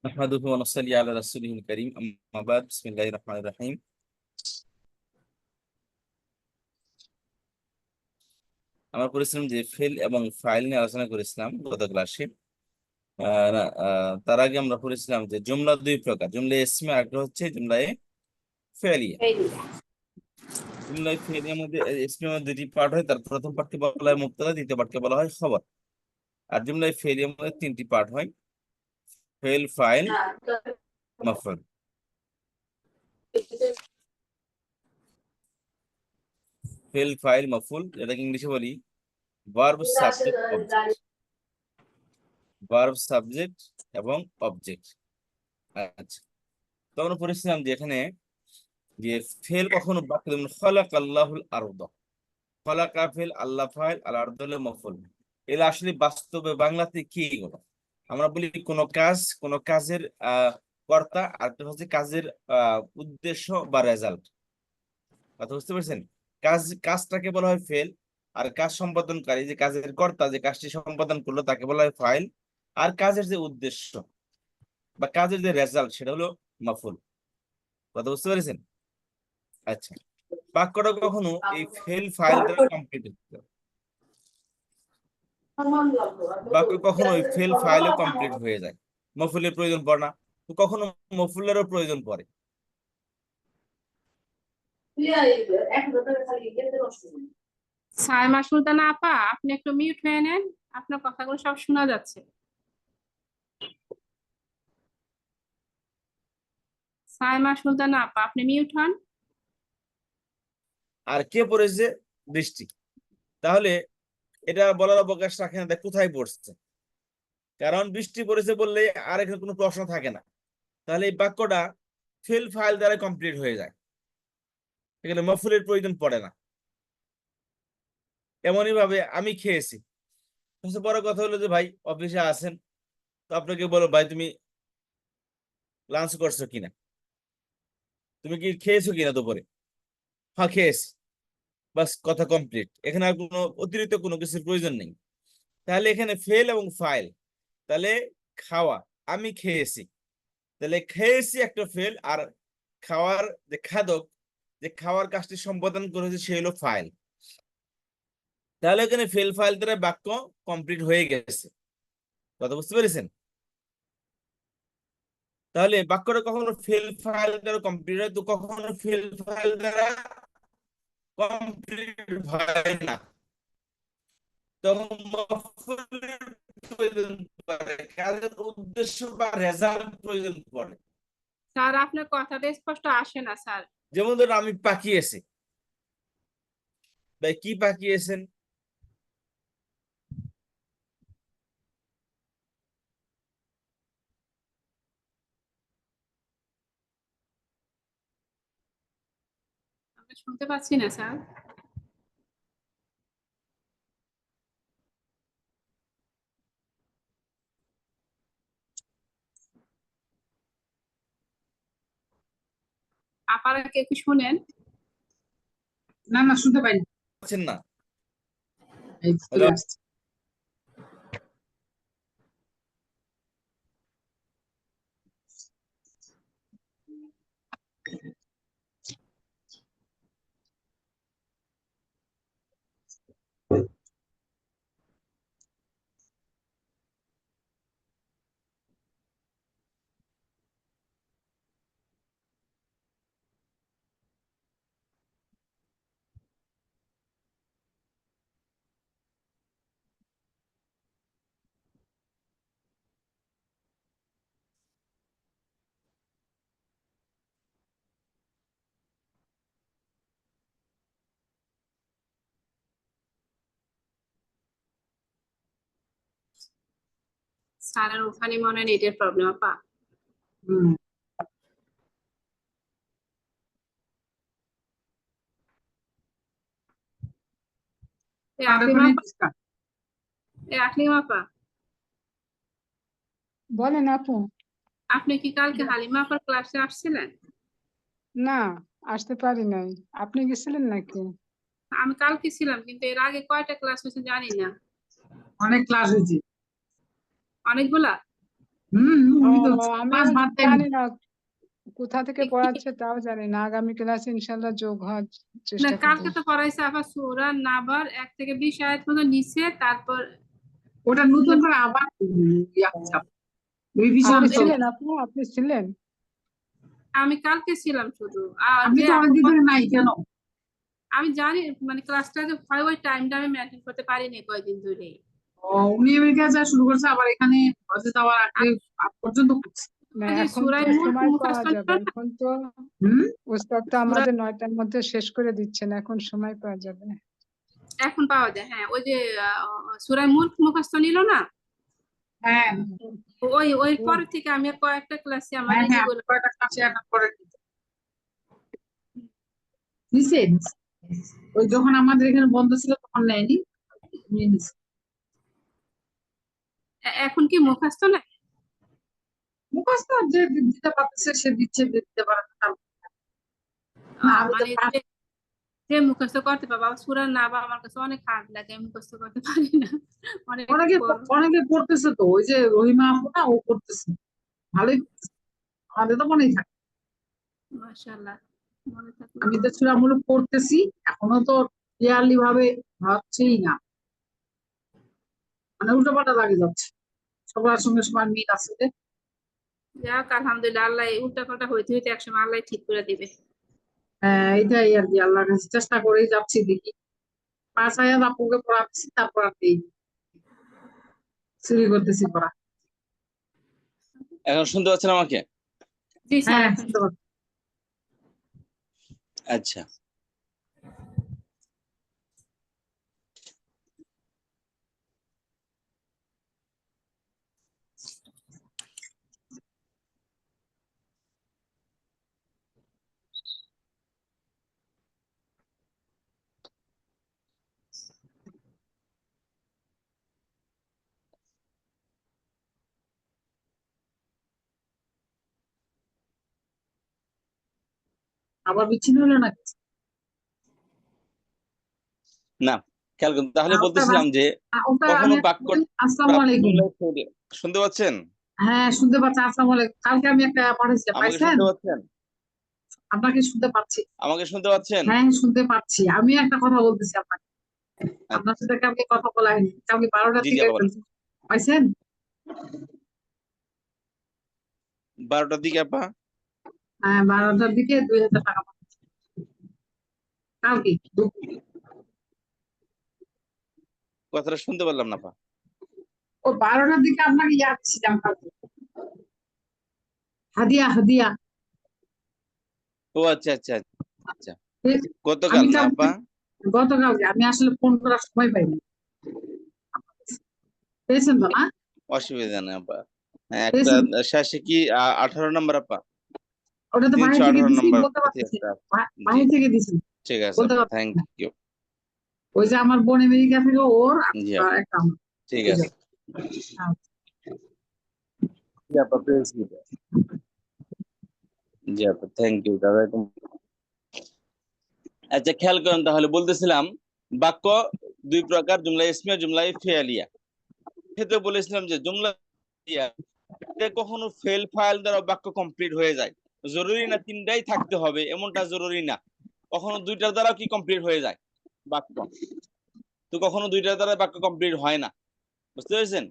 نحمده ونصلي على رسوله الكريم أما بعد بسم الله الرحمن الرحيم আমরা করেছিলাম যে ফেল এবং ফাইল নিয়ে আলোচনা করেছিলাম গত ক্লাসে। তার আগে আমরা পড়েছিলাম যে জুমলা দুই প্রকার, জুমলা ইসমে আর একটা হচ্ছে জুমলায়ে ফেলিয়া। জুমলায়ে ফেলিয়ার মধ্যে ইসমের মধ্যে দুটি পার্ট হয়, তার প্রথম পার্টকে বলা হয় মুবতাদা, দ্বিতীয় পার্টকে বলা হয় খবর। আর জুমলায়ে ফেলিয়ার মধ্যে তিনটি পার্ট হয়, ফেল, ফাইল, মাফউল। ফেল, ফাইল, মাফউল, এটাকে ইংলিশে বলি verb, subject, object. Verb, subject এবং অবজেক্ট। আচ্ছা, তো আমরা পড়েছিলাম যে এখানে যে ফেল কখনো বাক্য, যেমন খালাক আল্লাহুল আরদ, খালাকা ফেল, আল্লাহ ফাইল, আল আরদ হলো মফউল। এগুলো আসলে বাস্তবে বাংলাতে কি এগুলো? আমরা বলি কোন কাজ, কোন কাজের কর্তা, আর একটা হচ্ছে কাজের উদ্দেশ্য বা রেজাল্ট। কথা বুঝতে পারছেন? কাজটাকে বলা হয় ফেল, আর কাজ সম্পাদনকারী যে কাজের কর্তা যে কাজটি সম্পাদন করলো তাকে বলা হয় ফাইল, আর কাজের যে উদ্দেশ্য বা কাজের যে রেজাল্ট সেটা হলো মাফুল। কথা বুঝতে পেরেছেন? আচ্ছা, বাক্যটা কখনো এই ফেল ফাইল দ্বারা কমপ্লিট হচ্ছে, বাক্য কখনো ওই ফেল ফাইলও কমপ্লিট হয়ে যায়, মফুলের প্রয়োজন পড়ে না। তো কখনো মফুলেরও প্রয়োজন পড়ে। সাইমা সুলতানা আপা, আপনি একটু মিউট হয়ে নেন, আপনার কথাগুলো সব শোনা যাচ্ছে। সাইমা সুলতানা আপা, আপনি মিউট হন। আর কে পড়েছে? বৃষ্টি। তাহলে এটা বলার অবকাশ রাখে না কোথায় পড়ছে, কারণ বৃষ্টি পড়েছে বললে আর এখানে কোনো প্রশ্ন থাকে না। তাহলে এই বাক্যটা ফেল ফাইল দ্বারা কমপ্লিট হয়ে যায়, এখানে মফুলের প্রয়োজন পড়ে না। এমনই ভাবে আমি খেয়েছি, সবচেয়ে বড় কথা হলো যে ভাই অফিসে আছেন, তো আপনাকে বলো ভাই তুমি লাঞ্চ করছো কিনা, তুমি কি খেয়েছো কিনা দুপুরে? হ্যাঁ খেয়েছি, বাস কথা কমপ্লিট, এখানে আর কোনো অতিরিক্ত কোনো কিছুর প্রয়োজন নেই। তাহলে এখানে ফেল এবং ফাইল, তাহলে খাওয়া, আমি খেয়েছি, তাহলে খেয়েছি একটা ফেল, আর খাওয়ার যে খাদক, যে খাওয়ার কাজটি সম্পাদন করেছে সে হলো ফাইল। তাহলে এখানে ফেল ফাইল দ্বারা বাক্য কমপ্লিট হয়ে গেছে। কথা বুঝতে পেরেছেন? তাহলে বাক্যটা কখনো ফেল ফাইল দ্বারা কমপ্লিট হয়, তো কখনো ফেল ফাইল দ্বারা কমপ্লিট হয় না, তখন মফউলের প্রয়োজন পড়ে, কাজের উদ্দেশ্য বা রেজাল্ট প্রয়োজন পড়ে। স্যার, আপনার কথাটা স্পষ্ট আসে না স্যার। যেমন ধরুন আমি পাকিয়েছি, ভাই কি পাকিয়েছেন? আমরা শুনতে পাচ্ছি না স্যার। আপনারা কে কি শুনেন? না না, শুনতে পাইনি। পাচ্ছেন না? এই তো চলে আসছে। স্যারের ওখানে মনে হয় নেটের প্রবলেম আপা। হুম। আকলিমা আপা, বলেন আপু। আপনি কি কালকে হালিমা আপার ক্লাসে আসছিলেন? না, আসতে পারি নাই। আপনি গেছিলেন নাকি? আমি কালকে ছিলাম, কিন্তু এর আগে কয়টা ক্লাস হয়েছে জানি না। অনেক ক্লাস হয়েছে। অনেকগুলা? উনি তো আমি ক্লাস বাদ দেয়নি। জানি না কোথা থেকে পড়াচ্ছে তাও জানি না। আগামী ক্লাসে ইনশাল্লাহ যোগ হওয়ার না চেষ্টা করবো। কালকে তো পড়াইছে আবার সূরা নাবার 1 থেকে 20 আয়াত পর্যন্ত নিচে, তারপর ওটা নতুন করে আবার রিভিশন আপনি আমি- চলছে। ছিলেন আপনি ছিলেন? আমি কালকে ছিলাম শুধু। আর আপনি যে তো অনেকদিন ধরে নাই কেন? আমি জানি মানে ক্লাসটা যে হয় ওই টাইমটা আমি মেনটেন করতে পারিনি কয়দিন ধরে। উনি আমেরিকা যা শুরু করছে, আবার এখানে হজে যাওয়ার আগে আগ পর্যন্ত করছে। না যে এখন সূরা তো মুলক সময় পাওয়া মুখস্থ যাবে, ছিল না? এখন তো হুম উস্তাদ তো সূরা আমাদের 9টার মধ্যে শেষ করে দিচ্ছেন, এখন সময় পাওয়া যাবে। এখন পাওয়া যায়, হ্যাঁ। ওই যে সূরা মুলক মুখস্থ নিল না, হ্যাঁ ওই পর থেকে আমি আর কয়েকটা ক্লাসে আমার হ্যাঁ হ্যাঁ, রেগুলার। কয়টা ক্লাসে অ্যাটেন্ড করে নিছে। ওই যখন আমাদের এখানে বন্ধ ছিল তখন নেয়নি, নিয়ে নিছে। এখন কি মুখস্থ না? মুখস্থ যে দিতে পারছে সে দিচ্ছে, যে দিতে পারে না তার- না আমি তো মানে যে মুখস্থ করতে পারবো, আবার সূরা না বা আমার কাছে অনেক হার্ড লাগে, আমি মুখস্থ করতে পারি না, অনেক অনেকে বড়। অনেকে পড়তেছে তো, ওই যে রহিমা আপু না, ও করতেছে ভালোই করতেছে। আমাদের তো মনেই থাকে। মাশাআল্লাহ, মনে থাকলো। আমি তো চূড়ামূলক পড়তেছি, এখনো তো ক্লিয়ারলি ভাবে ভাবছেই না, মানে উল্টো পাল্টা লাগে যাচ্ছে, সবার সঙ্গে সবার মিল আছে যে। যাক আলহামদুলিল্লাহ, আল্লাহ উল্টা পাল্টা হইতে হইতে একসময় আল্লাহ ঠিক করে দিবে। এটাই আর কি, আল্লাহর কাছে চেষ্টা করেই যাচ্ছি, দেখি 5 আয়াত আপুকে পড়াচ্ছি, তারপর আর কি শুরু করতেছি পড়া। এখন শুনতে পাচ্ছেন আমাকে? জি স্যার, হ্যাঁ এখন শুনতে পাচ্ছি। আচ্ছা, আবার বিচ্ছিন্ন হলো নাকি? না খেয়াল করুন, তাহলে ওটা বলতেছিলাম যে ওটা কখনো আমি বাক্য আসসালামু আলাইকুম। শুনতে পাচ্ছেন? হ্যাঁ শুনতে পাচ্ছি, আসসালামু আলাইকুম। কালকে আমি একটা পাঠিয়েছি, আমাকে পাইছেন? শুনতে পাচ্ছেন? আপনাকে শুনতে পাচ্ছি। আমাকে শুনতে পাচ্ছেন? হ্যাঁ শুনতে পাচ্ছি। আমি একটা কথা বলতেছি আপনাকে, আচ্ছা, আপনার সাথে কালকে কথা বলা হয়নি, কালকে 12টার জি জি দিকে বলেন। পাইছেন? 12টার দিকে আপা? হ্যাঁ 12টার দিকে 2000 টাকা পাঠিয়েছি। কালকে দুপুরে। কথাটা শুনতে পারলাম না আপা। ও 12টার দিকে আপনাকে যাচ্ছিলাম কালকে, হাদিয়া হাদিয়া। ও আচ্ছা আচ্ছা আচ্ছা, ঠিক? গতকাল আমি না কালকে, আপা? গতকালকে আমি আসলে ফোন করার সময় পাইনি। পেয়েছেন তো না? অসুবিধা নেই আপা। হ্যাঁ, একটা পেয়েছেন? শেষে কি 18 নম্বর আপা? ওটা তো বাহির থেকে 318 দিছি, নম্বর বলতে প্রতি পারতেছি। একটা। জি, বাহির থেকে দিছি, ঠিক আছে বলতে আপা, পারতেছি থ্যাংক না। ইউ। ওই যে আমার বোন আমেরিকা থেকে, ওর জি আপা, একটা আমার। ঠিক এই যে, আছে। হ্যাঁ। জি আপা, পেয়েছি। জি আপা, থ্যাংক ইউ দাদা। আচ্ছা খেয়াল করেন, তাহলে বলতেছিলাম বাক্য দুই প্রকার, জুমলা ইসমিয়া, জুমলা ফেয়ালিয়া। ক্ষেত্রে বলেছিলাম যে জুমলা ইসমিয়া কখনো ফেল ফাইল দ্বারা বাক্য কমপ্লিট হয়ে যায়, জরুরি না তিনটাই থাকতে হবে এমনটা জরুরি না, কখনো দুইটার দ্বারাও কি কমপ্লিট হয়ে যায় বাক্য, তো কখনো দুইটার দ্বারা বাক্য কমপ্লিট হয় না। বুঝতে পেরেছেন?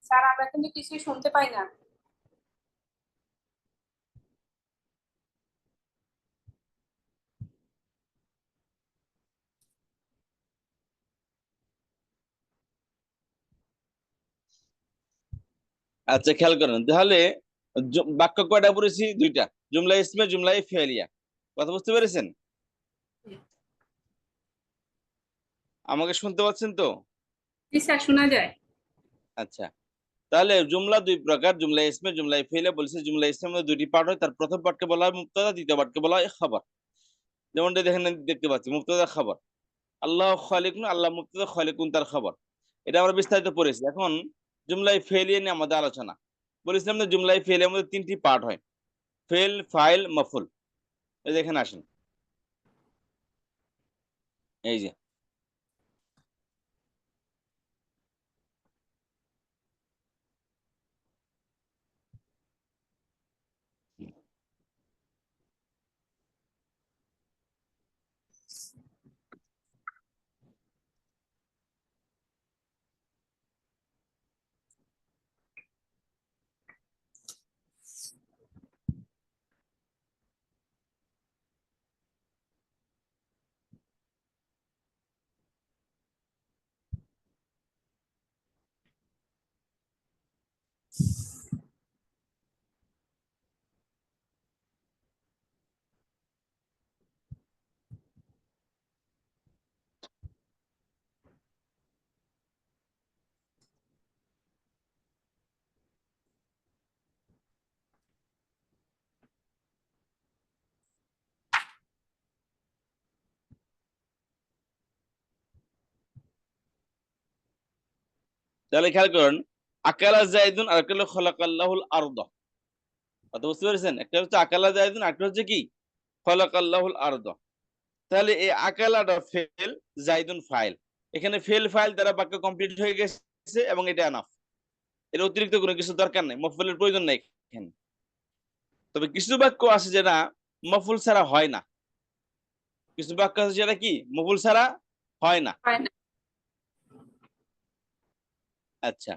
স্যার আমরা কিন্তু কিছুই শুনতে পাই না। আচ্ছা খেয়াল করেন তাহলে বাক্য কয়টা পড়েছি? দুইটা, জুমলা ইসমে, জুমলা ফেলিয়া। কথা বুঝতে পেরেছেন? আমাকে শুনতে পাচ্ছেন তো? জি স্যার, শোনা যায়। আচ্ছা, তাহলে জুমলা দুই প্রকার, জুমলা ইসমে, জুমলা ফেলিয়া। বলছে জুমলা ইসমের মধ্যে দুইটি পার্ট হয়। তার প্রথম পার্টকে বলা হয় মুবতাদা, দ্বিতীয় পার্টকে বলা হয় খবর। যেমনটা দেখেন, দেখতে পাচ্ছি মুবতাদা খবর। আল্লাহ খালিকুন, আল্লাহ মুবতাদা, খালিকুন তার খবর। এটা আমরা বিস্তারিত পড়েছি। এখন জুমলাই ফেলিয়া নিয়ে আমাদের আলোচনা। বলেছিলাম যে জুমলাই ফেলিয়ার মধ্যে তিনটি পার্ট হয়, ফেল, ফাইল, মফুল। এই যে এখানে আসেন, এই যে তাহলে খেয়াল করুন, আকালা জাইদুন আর একটা হলো খলাকাল্লাহুল আরদ। কথা বুঝতে পেরেছেন? একটা হচ্ছে আকালা জাইদুন, আরেকটা হচ্ছে কি খলাকাল্লাহুল আরদ। তাহলে এই আকালাটা ফেল, জাইদুন ফাইল। এখানে ফেল ফাইল দ্বারা বাক্য কমপ্লিট হয়ে গেছে এবং এটা এনাফ। এর অতিরিক্ত কোনো কিছু দরকার নেই, মফুলের প্রয়োজন নেই এখানে। তবে কিছু বাক্য আছে যেটা মফুল ছাড়া হয় না। কিছু বাক্য আছে যেটা কি মফুল ছাড়া হয় না। হয় না। আচ্ছা,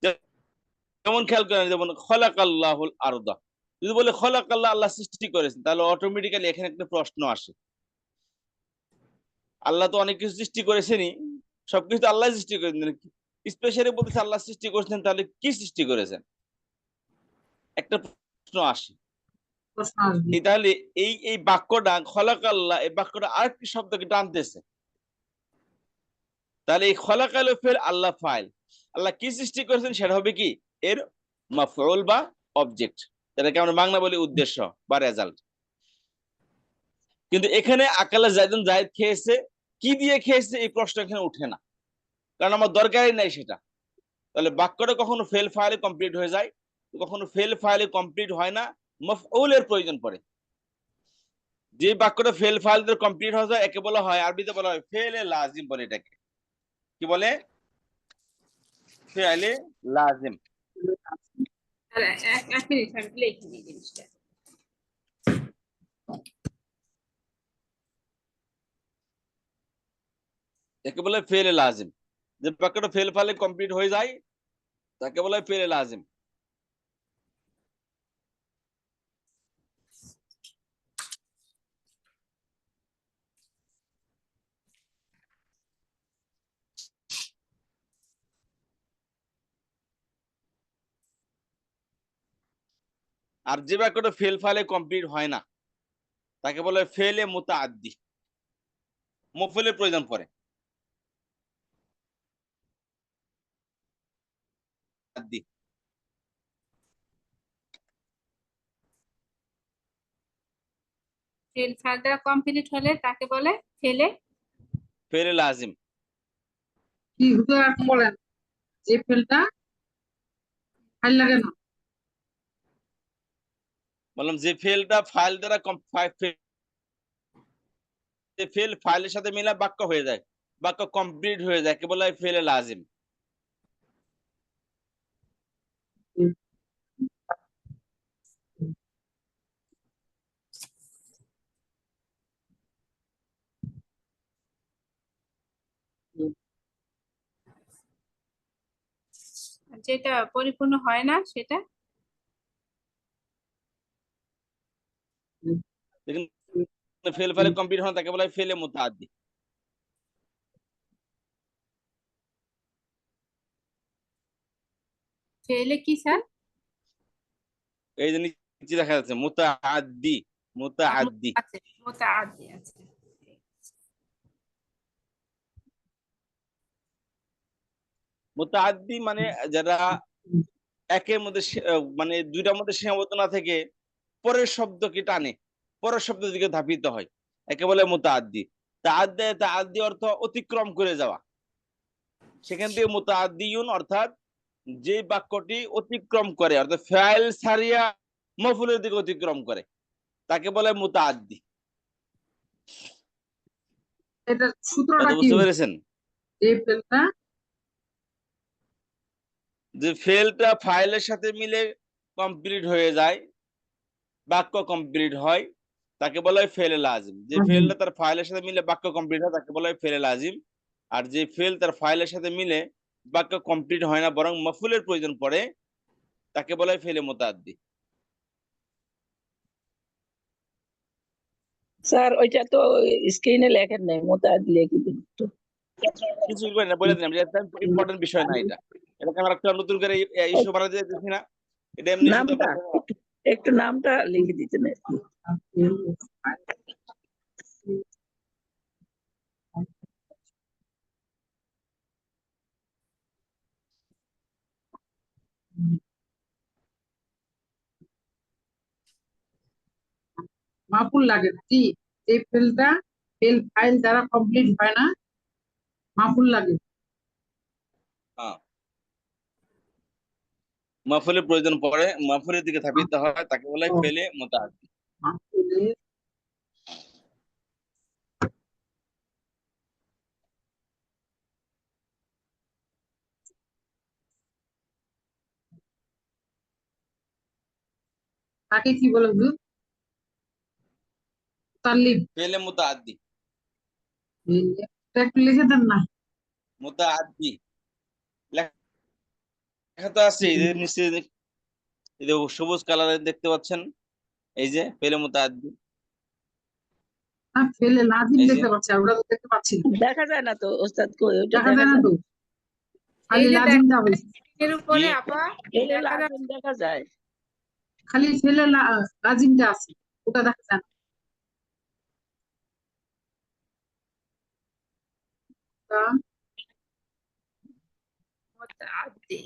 যেমন খেয়াল করেন, যেমন খলাকাল্লাহুল আরদা। যদি বলে খলাকাল্লাহ, আল্লাহ সৃষ্টি করেছেন, তাহলে অটোমেটিক্যালি এখানে একটা প্রশ্ন আসে। আল্লাহ তো অনেক কিছু সৃষ্টি করেছেনই, সবকিছু তো আল্লাহ সৃষ্টি করেছেন। স্পেশালি বলতেছে আল্লাহ সৃষ্টি করেছেন, তাহলে কি সৃষ্টি করেছেন? একটা প্রশ্ন আসে। প্রশ্ন আসবে। এই তাহলে এই এই বাক্যটা খলাকাল্লাহ, এই বাক্যটা আরেকটি শব্দকে টানতেছে। তাহলে এই খলাকাল ফেল, আল্লাহ ফাইল। আল্লাহ কি সৃষ্টি করেছেন সেটা হবে কি এর মাফউল বা অবজেক্ট, যেটাকে আমরা বাংলা বলি উদ্দেশ্য বা রেজাল্ট। কিন্তু এখানে আকালা জাইদুন, জায়েদ খেয়েছে, কি দিয়ে খেয়েছে এই প্রশ্ন এখানে উঠে না, কারণ আমার দরকারই নাই সেটা। তাহলে বাক্যটা কখনো ফেল ফাইলে কমপ্লিট হয়ে যায়, কখনো ফেল ফাইলে কমপ্লিট হয় না, মাফউলের প্রয়োজন পড়ে। যে বাক্যটা ফেল ফাইল দিয়ে কমপ্লিট হয়ে যায় একে বলা হয়, আরবিতে বলা হয় ফেলে লাজিম বলে। এটাকে কি বলে? ফেলে লাজিম। আর এক মিনিট আমি লিখে দিই জিনিসটা। একে বলে ফেলে লাজিম। যে বাক্যটা ফেল ফাইলে কমপ্লিট হয়ে যায় তাকে বলা হয় ফেলে লাজিম। আর যে বাক্যটা ফেল ফাইলে কমপ্লিট হয় না তাকে বলা হয় ফেলে মুতাআদ্দি, মফুলের প্রয়োজন পড়ে। আদ্দি, ফেল ফাইল দ্বারা কমপ্লিট হলে তাকে বলে ফেলে ফেলে লাজিম। কি হুজুর আপনি বলেন, যে ফেলটা ফাইল লাগে না? বললাম যে ফেলটা ফাইল দ্বারা ফেল ফাইলের সাথে মিলে বাক্য হয়ে যায়, বাক্য কমপ্লিট হয়ে যায়, কে বলা হয় ফেলে লাজিম। যেটা পরিপূর্ণ হয় না সেটা ফেল ফাইলে কমপ্লিট হয় না, তাকে বলা হয় ফেলে মুতাআদ্দি। ফেলে কি স্যার? এই যে নিচে দেখা যাচ্ছে মুতাআদ্দি, মুতাআদ্দি। আছে মুতাআদ্দি আছে। মুতাআদ্দি মানে যারা একের মধ্যে মানে দুইটার মধ্যে সীমাবদ্ধ না থেকে পরের শব্দকে টানে, পরের শব্দের দিকে ধাবিত হয়, একে বলে মুতাআদ্দি। তাআদ্দি অর্থ অতিক্রম করে যাওয়া। সেখান থেকে মুতাআদ্দিয়ুন অর্থাৎ যে বাক্যটি অতিক্রম করে, অর্থাৎ ফাইল সারিয়া মফউলের দিকে অতিক্রম করে, তাকে বলে মুতাআদ্দি। এটা সূত্রটা কি? বুঝতে পেরেছেন? এই ফেলটা যে ফেলটা ফাইলের সাথে মিলে কমপ্লিট হয়ে যায়, বাক্য কমপ্লিট হয়, তাকে বলা হয় ফেলে লাজিম। যে ফেলটা তার ফাইলের সাথে মিলে বাক্য কমপ্লিট হয় তাকে বলা হয় ফেলে লাজিম। আর যে ফেল তার ফাইলের সাথে মিলে বাক্য কমপ্লিট হয় না, বরং মফউলের প্রয়োজন পড়ে, তাকে বলা হয় ফেলে মুতাআদ্দি। স্যার ওইটা তো স্ক্রিনে লেখেন নাই, মুতাআদ্দি লিখে দিন একটু। কিছু বলে দিলাম, ইম্পর্টেন্ট বিষয় না এটা। এটাকে আমরা একটা নতুন করে ইস্যু বানাতে দিচ্ছি না, এটা এমনি শুধু নামটা একটু নামটা লিখে দিতেন আর কি। মাফুল লাগে কি? এই ফেলটা ফেল ফাইল দ্বারা কমপ্লিট হয় না, মাফুল লাগে। হ্যাঁ, মফউলের প্রয়োজন পড়ে, মফউলের দিকে ধাবিত হয়, তাকে বলা হয় ফেলে মুতাআদ্দি। মাফুলের তাকে কি বলে হুজুর? তালিব। ফেলে মুতাআদ্দি, এটা একটু লিখে দেন না। মুতাআদ্দি লেখা তো আছে, এই যে নিচে এই যে সবুজ কালারের দেখতে পাচ্ছেন, এই যে ফেলে মুতাআদ্দি। ফেলে লাজিম এই যে দেখতে পাচ্ছি, আমরা তো দেখতে পাচ্ছি না। দেখা যায় না তো ওস্তাদ, কই ওইটা দেখা যায় না তো, খালি এই যে লাজিমটা হয়েছে। এর উপরে কি? আপা ফেলে দেখা যাচ্ছে লাজিম দেখা যায়। খালি ফেলে লাজিমটা আছে, ওটা দেখা যায় না। তা মুতাআদ্দি।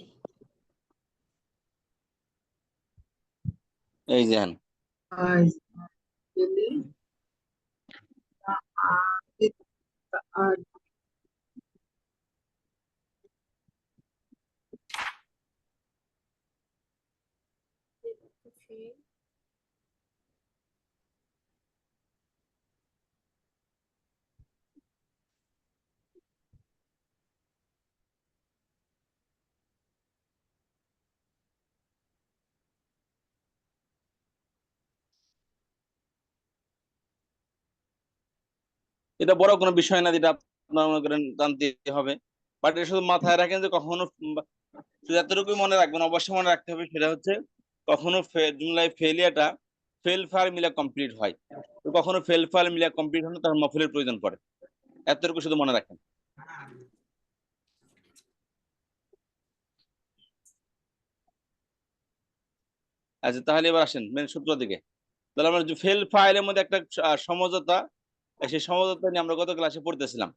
এই যে হ্যাঁ। আই ফেলে আর এটা বড় কোনো বিষয় না, যেটা আপনার মনে করেন জানতে হবে, বাট এটা শুধু মাথায় রাখেন যে কখনো শুধু এতটুকুই মনে রাখবেন, অবশ্যই মনে রাখতে হবে, সেটা হচ্ছে কখনো জুমলায় ফেলিয়াটা ফেল ফাইল মিলে কমপ্লিট হয়, তো কখনো ফেল ফাইল মিলে কমপ্লিট হয় না, তখন মফুলের প্রয়োজন পড়ে। এতটুকু শুধু মনে রাখেন। আচ্ছা, তাহলে এবার আসেন মেন সূত্র দিকে। তাহলে আমরা ফেল ফাইলের মধ্যে একটা সমঝোতা, সেই সমঝোতা নিয়ে আমরা গত ক্লাসে পড়তেছিলাম।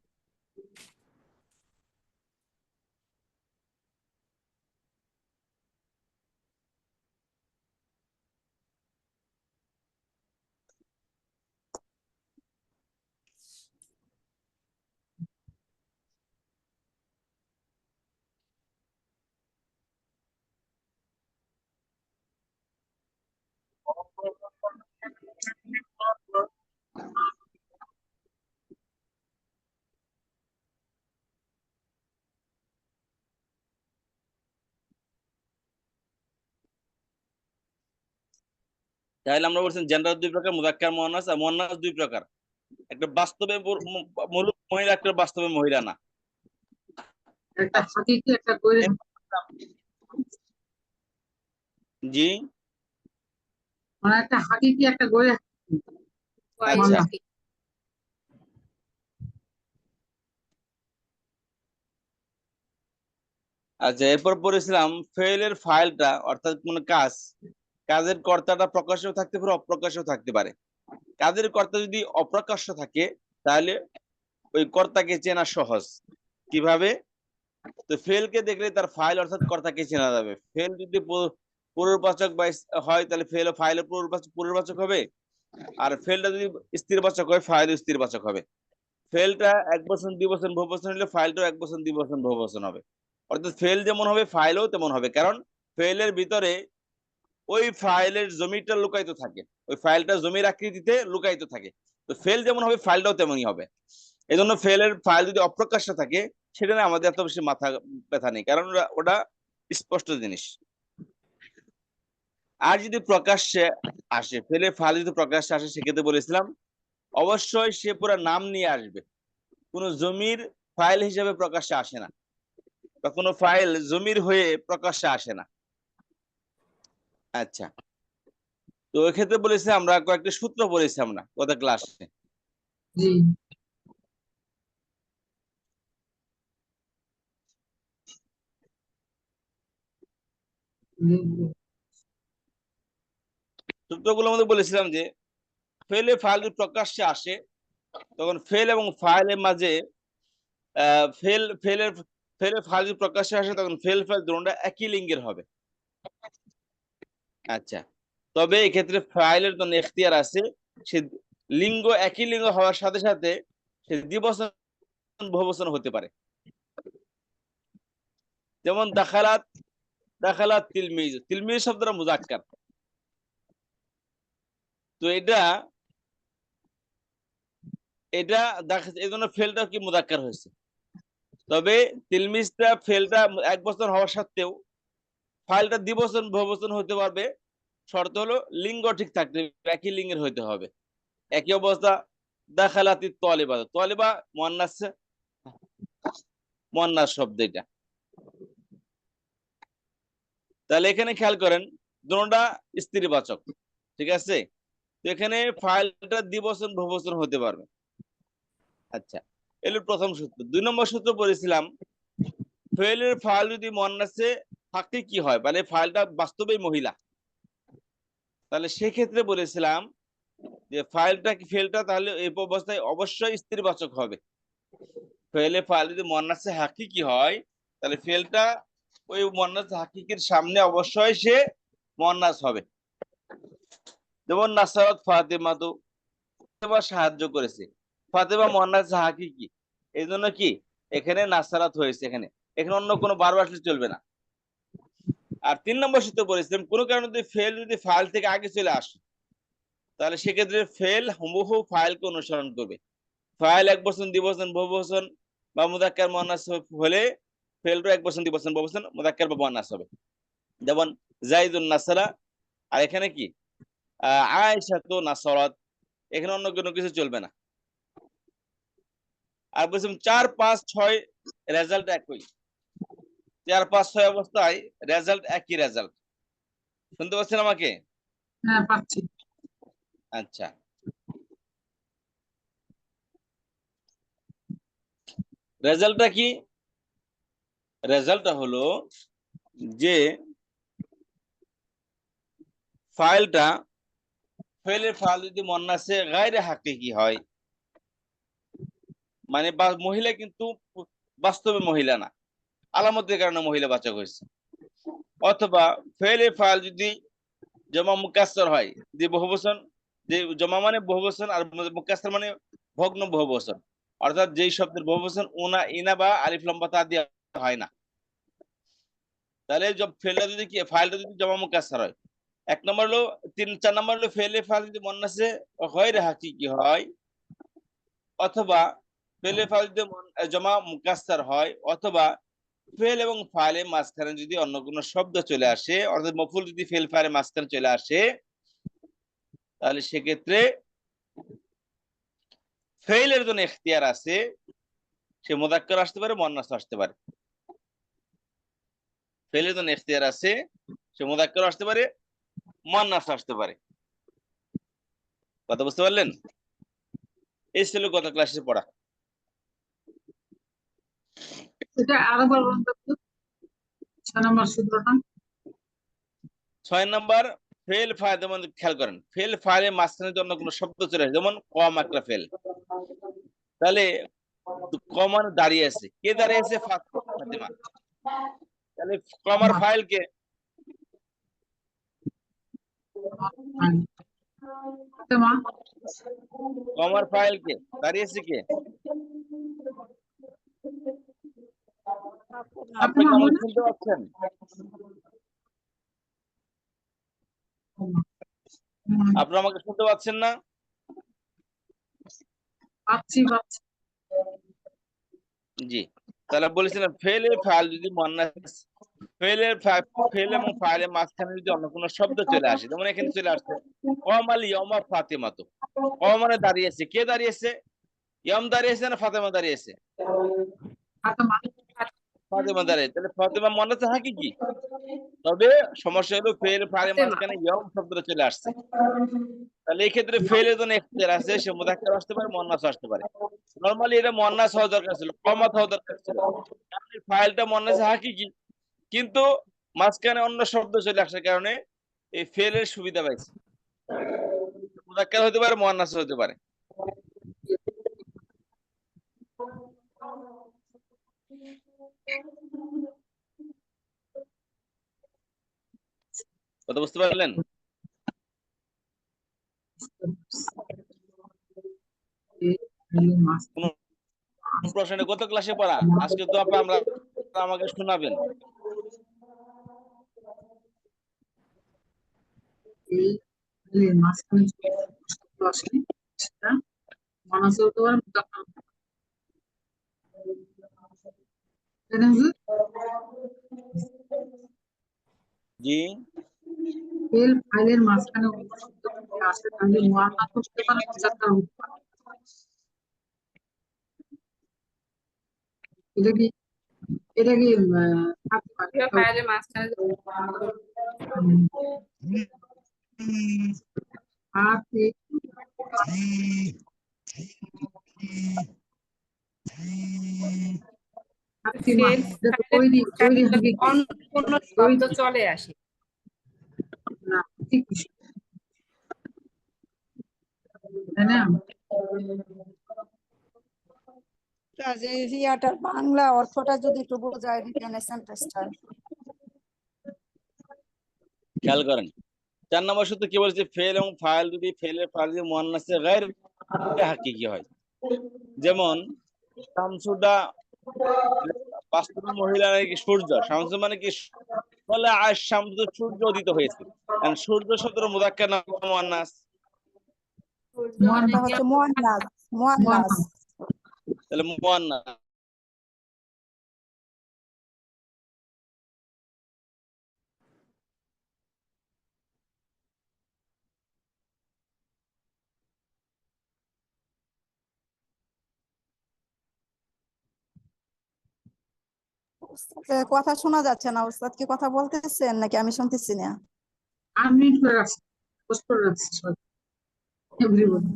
তাহলে আমরা বলছেন জেন্ডার দুই প্রকার, মুযাক্কার মুয়ান্নাস, আর মুয়ান্নাস দুই প্রকার, একটা বাস্তবে মহিলা, একটা বাস্তবে মহিলা না। একটা হাকিকি একটা করে জি মানে একটা হাকিকি একটা গড়ে ওয়াই আচ্ছা। হাকি। আচ্ছা, এরপর পড়েছিলাম ফেলের ফাইলটা অর্থাৎ কোন কাজের কর্তাটা প্রকাশ্যও থাকতে পারে অপ্রকাশ্যও থাকতে পারে। কাজের কর্তা যদি অপ্রকাশ্য থাকে তাহলে ওই কর্তাকে চেনা সহজ। কিভাবে? তো ফেলকে দেখলে তার ফাইল অর্থাৎ কর্তাকে চেনা যাবে। ফেল যদি পুনর্বাচক বা হয় তাহলে ফেল ও ফাইল পুনর্বাচক হবে, আর ফেলটা যদি স্থিরবাচক হয় ফাইল স্থিরবাচক হবে। ফেলটা 1 বছর 2 বছর বহুবচন হলে ফাইলটাও 1 বছর 2 বছর বহুবচন হবে। অর্থাৎ ফেল যেমন হবে ফাইলও তেমন হবে, কারণ ফেলের ভিতরে ওই ফাইলের জমিটা লুকায়িত থাকে, ওই ফাইলটা জমির আকৃতিতে লুকায়িত থাকে। তো ফেল যেমন হবে ফাইলটাও তেমনই হবে। এই জন্য ফেলের ফাইল যদি অপ্রকাশ্য থাকে সেখানে আমাদের এত বেশি মাথা ব্যথা নেই, কারণ ওটা স্পষ্ট জিনিস। আর যদি প্রকাশ্যে আসে, ফেলে ফাইল যদি প্রকাশ্যে আসে সেক্ষেত্রে বলেছিলাম অবশ্যই সে পুরো নাম নিয়ে আসবে। কোনো জমির ফাইল হিসেবে প্রকাশ্যে আসে না, বা কোনো ফাইল জমির হয়ে প্রকাশ্যে আসে না। আচ্ছা, তো এক্ষেত্রে বলেছি আমরা কয়েকটা সূত্র পড়েছি আমরা গত ক্লাসে। জি সূত্রগুলোর মধ্যে বলেছিলাম যে ফেলে ফাইল প্রকাশ্যে আসে তখন ফেল এবং ফাইলের মাঝে ফেলের ফাইল যদি প্রকাশ্যে আসে তখন ফেল ফাইল দুটোটা একই লিঙ্গের হবে। আচ্ছা, তবে এক্ষেত্রে ফাইলের জন্য এখতিয়ার আছে, সে লিঙ্গ একই লিঙ্গ হওয়ার সাথে সাথে সে দ্বিবচন বহুবচন হতে পারে। যেমন দাখালাত তিলমিজ, তিলমিজ শব্দটা মুজাক্কার। তো এটা এই জন্য ফেলটা কি মুজাক্কার হয়েছে। তবে তিলমিজটা ফেলটা 1 বছর হওয়া সত্ত্বেও ফাইলটা দ্বিবচন বহুবচন হতে পারবে, শর্ত হলো লিঙ্গ ঠিক থাকতে হবে, একই লিঙ্গের হইতে হবে। একই অবস্থা দাখালাতি তলিবা, তলিবা মুয়ান্নাস শব্দ এটা। তাহলে এখানে খেয়াল করেন দুটোটা স্ত্রীবাচক, ঠিক আছে। তো এখানে ফাইলটা দ্বিবচন বহুবচন হতে পারবে। আচ্ছা, এলো প্রথম সূত্র। 2 নম্বর সূত্র পড়েছিলাম ফেলের ফাইল যদি মুয়ান্নাসে হাকিকি হয় মানে ফাইলটা বাস্তবেই মহিলা, তাহলে সেক্ষেত্রে বলেছিলাম যে ফেলটা তাহলে এই অবস্থায় অবশ্যই স্ত্রীবাচক হবে। ফেলে ফাইল যদি মুয়ান্নাসে হাকিকি হয় তাহলে ফেলটা ওই মুয়ান্নাস হাকিকির সামনে অবশ্যই সে মুয়ান্নাস হবে। যেমন নাসারাত ফাতেমা, তো ফাতেমা সাহায্য করেছে, ফাতেমা মুয়ান্নাস হাকিকি, এই জন্য কি এখানে নাসারাত হয়েছে। এখানে এখানে অন্য কোনো বারবার আসলে চলবে না। আর 3 নম্বর সূত্র বলেছিলাম কোনো কারণে যদি ফেল যদি ফাইল থেকে আগে চলে আসে তাহলে সেক্ষেত্রে ফেল হুবহু ফাইলকে অনুসরণ করবে। ফাইল 1 বছর 2 বছর বহুবচন বা মুযাক্কার মুয়ান্নাস হলে ফেলটা 1 বছর 2 বছর বহুবচন মুযাক্কার বা মুয়ান্নাস হবে। যেমন জাইদুন নাসারা, আর এখানে কি আয়েশা তো নাসারাত, এখানে অন্য কোনো কিছু চলবে না। আর বলছিলাম 4 5 6 রেজাল্ট একই, 4 5 6 অবস্থায় রেজাল্ট একই রেজাল্ট। শুনতে পাচ্ছেন আমাকে? হ্যাঁ পাচ্ছি। আচ্ছা, রেজাল্টটা কি? রেজাল্টটা হলো যে ফেলের ফাইল যদি মুয়ান্নাসে গায়রে হাকিকি হয় মানে মহিলা কিন্তু বাস্তবে মহিলা না, আলামতের কারণে মহিলা বাচক হয়েছে। অথবা ফেলের ফাইল যদি জমা মুকাসসার হয়, যে বহুবচন, যে জমা মানে বহুবচন আর মুকাসসার মানে ভগ্ন বহুবচন, অর্থাৎ যেই শব্দের বহুবচন উনা ইনা বা আলিফ লম্বা তা দিয়ে হয় না, তাহলে ফাইলটা যদি জমা মুকাসসার হয়। 1 নম্বর হলো 4 নম্বর হলো ফেলে ফাইল যদি মুয়ান্নাসে গায়রে হাকিকি হয়, অথবা ফেলে ফাইল যদি জমা মুকাসসার হয়, অথবা ফেল এবং ফাইলের মাঝখানে যদি অন্য কোনো শব্দ চলে আসে, অর্থাৎ মফুল যদি ফেল ফাইলের মাঝখানে চলে আসে, তাহলে সেক্ষেত্রে ফেইলের জন্য এখতিয়ার আছে, সে মুযাক্কার আসতে পারে মুয়ান্নাস আসতে পারে। ফেলের জন্য এখতিয়ার আছে, সে মুযাক্কার আসতে পারে, মুয়ান্নাস আসতে পারে। কথা বুঝতে পারলেন? এই ছিল গত ক্লাসে পড়া। এটা আরো বলবেন তো একটু? 6 নম্বর সূত্রটা। 6 নাম্বার ফেল ফাইল, যেমন খেয়াল করেন, ফেল ফাইলের মাঝখানে জন্য কোনো শব্দ চলে আসে, যেমন কম একটা ফেল, তাহলে কমান দাঁড়িয়ে আছে, কে দাঁড়িয়ে আছে? ফাতেমা। তাহলে কমার ফাইল কে? ফাতেমা। কমার ফাইল কে? দাঁড়িয়েছে কে? আপনি কি ফাতেমা আমাকে মনে শুনতে পাচ্ছেন? আপনি আমাকে শুনতে পাচ্ছেন না? পাচ্ছি পাচ্ছি। জি, তাহলে বলেছিলাম ফেলের ফাইল যদি মুয়ান্নাস, ফেল এবং ফাইলের মাঝখানে যদি অন্য কোনো শব্দ চলে আসে, যেমন এখানে চলে আসছে কমাল ইয়ামা ফাতেমাতু। মানে দাঁড়িয়েছে, কে দাঁড়িয়েছে? ইয়াম দাঁড়িয়েছে না ফাতেমা দাঁড়িয়েছে? ফাতেমা। ফাতেমা দাঁড়িয়ে, তাহলে ফাতেমা মুয়ান্নাস হাকিকি। তবে সমস্যা হলো ফেল ফাইলের ফাতেমা। মাঝখানে ইয়াম শব্দটা চলে আসছে, তাহলে এই ক্ষেত্রে ফেলের জন্য এখতিয়ার আছে, সে মুযাক্কার আসতে পারে, মুয়ান্নাস আসতে পারে। নরমালি এটা মুয়ান্নাস হওয়া দরকার ছিল, কমাত হওয়া দরকার ছিল। আপনি ফাইলটা মুয়ান্নাস হাকিকি, কিন্তু মাঝখানে অন্য শব্দ চলে আসার কারণে এই ফেলের সুবিধা পাইছে। মুযাক্কার হতে পারে, মুয়ান্নাস হতে পারে। কথা বুঝতে পারলেন? কোন প্রশ্নে কত ক্লাসে পড়া? আজকে তো আমরা আমাকে শোনাবেন। এই মাঝখানে যে শব্দ আসে সেটা মানা চলতে পারে, মুযাক্কার হতে পারে। তাই না হুজুর? জি, ফেল ফাইলের মাঝখানে অন্য শব্দ যদি আসে তাহলে মুয়ান্নাস হতে পারে, মুযাক্কার হতে পারে। এটা কি থাকতে পারে? ফাইলের মাঝখানে হাতে ফাতিমা। ফেল এটা তো ফাইলের তৈরি মাঝখানে হবে কি? অন্য কোনো শব্দ তৈরি চলে আসে। না, ঠিক তাই না? যে ইয়াটার বাংলা অর্থটা যদি একটু বোঝায় দিতেন সেন্টেন্সটা। খেয়াল করেন 4 নম্বর সূত্র কি বলছে? ফেল এবং ফাইল যদি ফেলের ফাইল যদি মুয়ান্নাসে গায়র হাকিকি হয়, যেমন শামসুদা, বাস্তবে মহিলা নাকি সূর্য, শামসু মানে কি? বলে আজ শামসু, সূর্য উদিত হয়েছে। কারণ সূর্য শব্দের মুযাক্কার না মুয়ান্নাস? এটা হচ্ছে মুয়ান্নাস। মুয়ান্নাস। তাহলে মুয়ান্নাস। কথা শোনা যাচ্ছে না, উস্তাদ কি কথা বলতেছেন নাকি আমি শুনতেছি না? আনমিউট করে রাখছি, পোস্ট করে রাখছি সব এভরিবডি।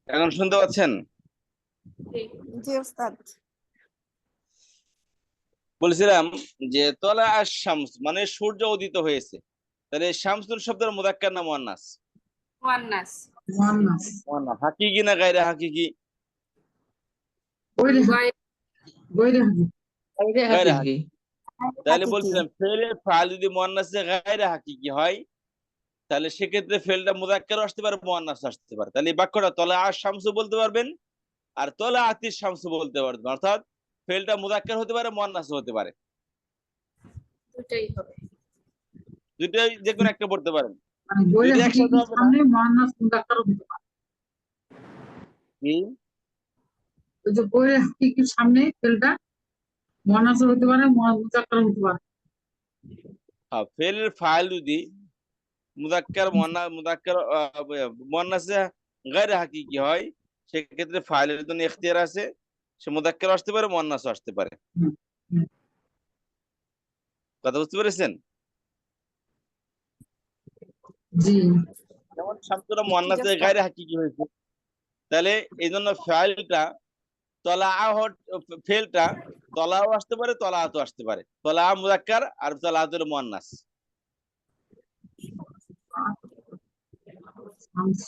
এখন শুনতে পাচ্ছেন? জি উস্তাদ। বলছিলাম যে তলা আশ শামস মানে সূর্য উদিত হয়েছে, তাহলে শামসুল শব্দের মুযাক্কার না মুয়ান্নাস? মুয়ান্নাস। মুয়ান্নাস। মুয়ান্নাস। হাকিকি না গায়রে হাকিকি? বইরে গায়ে বইরে হবে। গায়রে হাকিকি। তাহলে হাকিকি। বলছিলাম ফেলে ফাইল যদি মুয়ান্নাসে গায়রে হাকিকি হয়, তাহলে সেক্ষেত্রে ফেলটা মুযাক্কার আসতে পারে, মুয়ান্নাস আসতে পারে। তাহলে এই বাক্যটা তলা আশ শামসু বলতে পারবেন, আর তলা আতিশ শামসু বলতে পারবেন। অর্থাৎ ফেলটা মুযাক্কার হতে পারে, মুয়ান্নাস হতে পারে, দুটাই হবে। দুটোই যে কোনো একটা পড়তে পারেন। মানে বইরে যদি একসাথে হাকিকির হবে না। সামনে মুয়ান্নাস মুযাক্কার হতে পারে। কি? ওই যে বইরে হাকিকির সামনে ফেলটা মুয়ান্নাস হতে পারে, মুজাক্কার হতে পারে। ফেলের ফাইল যদি মুজাক্কার মুয়ান্নাসে গায়রে হাকিকি হয়, সেক্ষেত্রে ফাইলের জন্য ইখতিয়ার আছে, সে মুজাক্কার আসতে পারে, মুয়ান্নাসও আসতে পারে। হুম, হুম। কথা বুঝতে পেরেছেন? জি। যেমন শামসুরা ঠিক মুয়ান্নাসে আছে। গায়রে হাকিকি হয়েছে, তাহলে এই জন্য ফাইলটা ফেলটা তলাও আসতে পারে, তলাআতও আসতে পারে। তলা মুজাক্কার আর তলাআত হলো মুয়ান্নাস। শামস।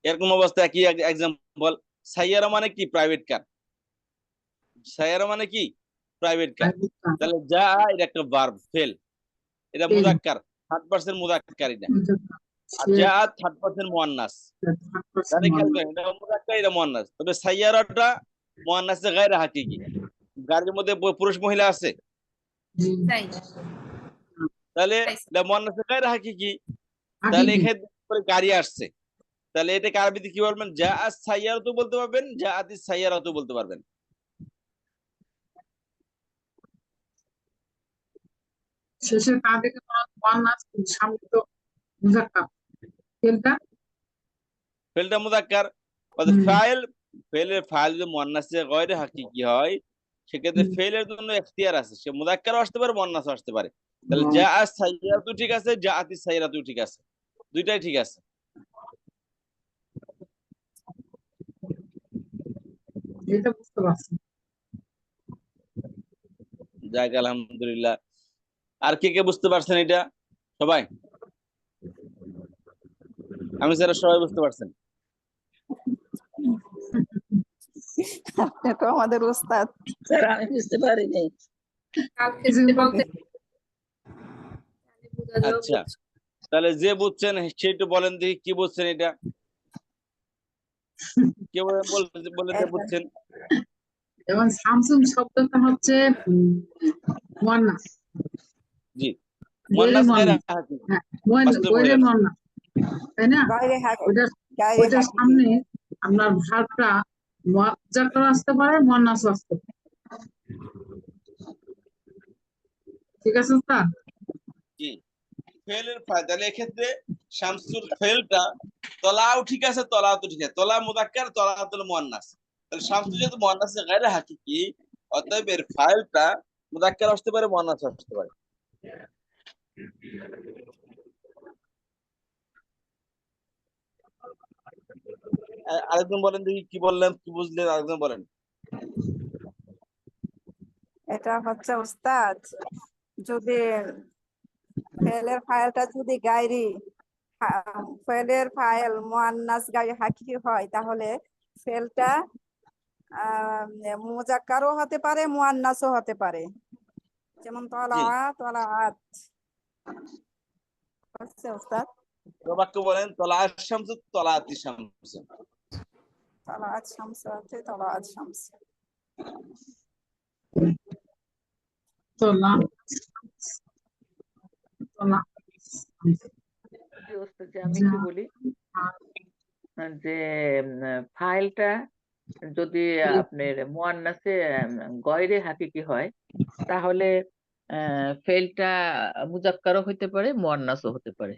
এরকম অবস্থা কি এক্সাম্পল, সাইয়ারা মানে কি? Private car. সাইয়ারা মানে কি? Private car. তাহলে যা, এটা একটা ভার্ব, ফেল, এটা ফেল। মুজাক্কার, 30% মুজাক্কার এটা। আর যা 30% মুয়ান্নাস। তাহলে খেয়াল করেন, এটা মুজাক্কার, এটা মুয়ান্নাস। তবে সাইয়ারাটা মুয়ান্নাসে গায়রে হাকিকি। গাড়ির মধ্যে পুরুষ মহিলা আছে, তাই তাহলে তাই এটা মুয়ান্নাসে গায়রে হাকিকি। তাহলে এখানে গাড়ি আসছে, তাহলে এটাকে আরবিতে কি বলবেন? যা আস সাইয়ারাতু বলতে পারবেন, যা আতিস সাইয়ারাতু বলতে পারবেন। শেষে তা দেখে মুয়ান্নাস, সামনে তো মুজাক্কার। ফেলটা ফেলটা মুজাক্কার। ফেলের ফাইল যদি মুয়ান্নাসে গায়রে হাকিকি হয়, সেক্ষেত্রে ফেলের জন্য ইখতিয়ার আছে, সে মুজাক্কারও আসতে পারে, মুয়ান্নাসও আসতে পারে। তাহলে যা আস সাইয়ারাতু ঠিক আছে, যা আতিস সাইয়ারাতু ঠিক আছে, দুইটাই ঠিক আছে। এটা বুঝতে পারছি। যাক আলহামদুলিল্লাহ। আর কে কে বুঝতে পারছেন এটা? সবাই? আমি স্যার সবাই বুঝতে পারছেন? আপনি তো আমাদের উস্তাদ। স্যার আমি বুঝতে পারিনি। কালকে যদি বলতে তাহলে বোঝা যাবে। আচ্ছা, তাহলে যে বুঝছেন সে একটু বলেন দেখি কি বুঝছেন এটা। কে বলে যে বুঝছেন? এবং শামসুন শব্দটা হচ্ছে মুয়ান্নাস। জি, গৈরে মুয়ান্নাস গায়রে মুয়ান্নাস। হাকিকি, হ্যাঁ, বাস্তব গৈরে মহিলা না। মুয়ান্নাস, তাই না? গায়রে হাকিকি। ওইটার গায়রে ওইটার হাকিকি। সামনে আপনার ভার্বটা মুজাক্কার আসতে পারে, মুয়ান্নাসও আসতে পারে। ঠিক আছে স্যার? জি, ফেলের ফাইল, তাহলে এক্ষেত্রে শামসুর ফেলটা তলাও ঠিক আছে, তলাও তো ঠিক আছে, তলা মুজাক্কার, তলাআত হলো মুয়ান্নাস। তাহলে শামসু যেহেতু মুয়ান্নাসে গায়রে হাকিকি, অতএব এর ফাইলটা মুজাক্কার আসতে পারে, মুয়ান্নাস আসতে পারে। আরেকজন বলেন দেখি কি বললেন, কি বুঝলেন, আরেকজন বলেন। এটা হচ্ছে উস্তাদ, যদি ফেলের ফাইলটা যদি ফেলের ফাইল মুয়ান্নাস গায়রে হাকিকি হয়, তাহলে ফেলটা মুজাক্কারও হতে পারে, মুয়ান্নাসও হতে পারে। যেমন জি, তলাআত হচ্ছে উস্তাদ। বাক্য বলেন, তলাআত শামসু, তলাআতি শামসু। তলাআত শামস আছে, তলাআত শামস। তোলা তোলা জি ওস্তাদ, যে আমি একটু বলি যে ফাইলটা যদি আপনার মুয়ান্নাসে গয়রে হাকিকি হয়, তাহলে ফেলটা মুজাক্কারও হতে পারে, মুয়ান্নাসও হতে পারে।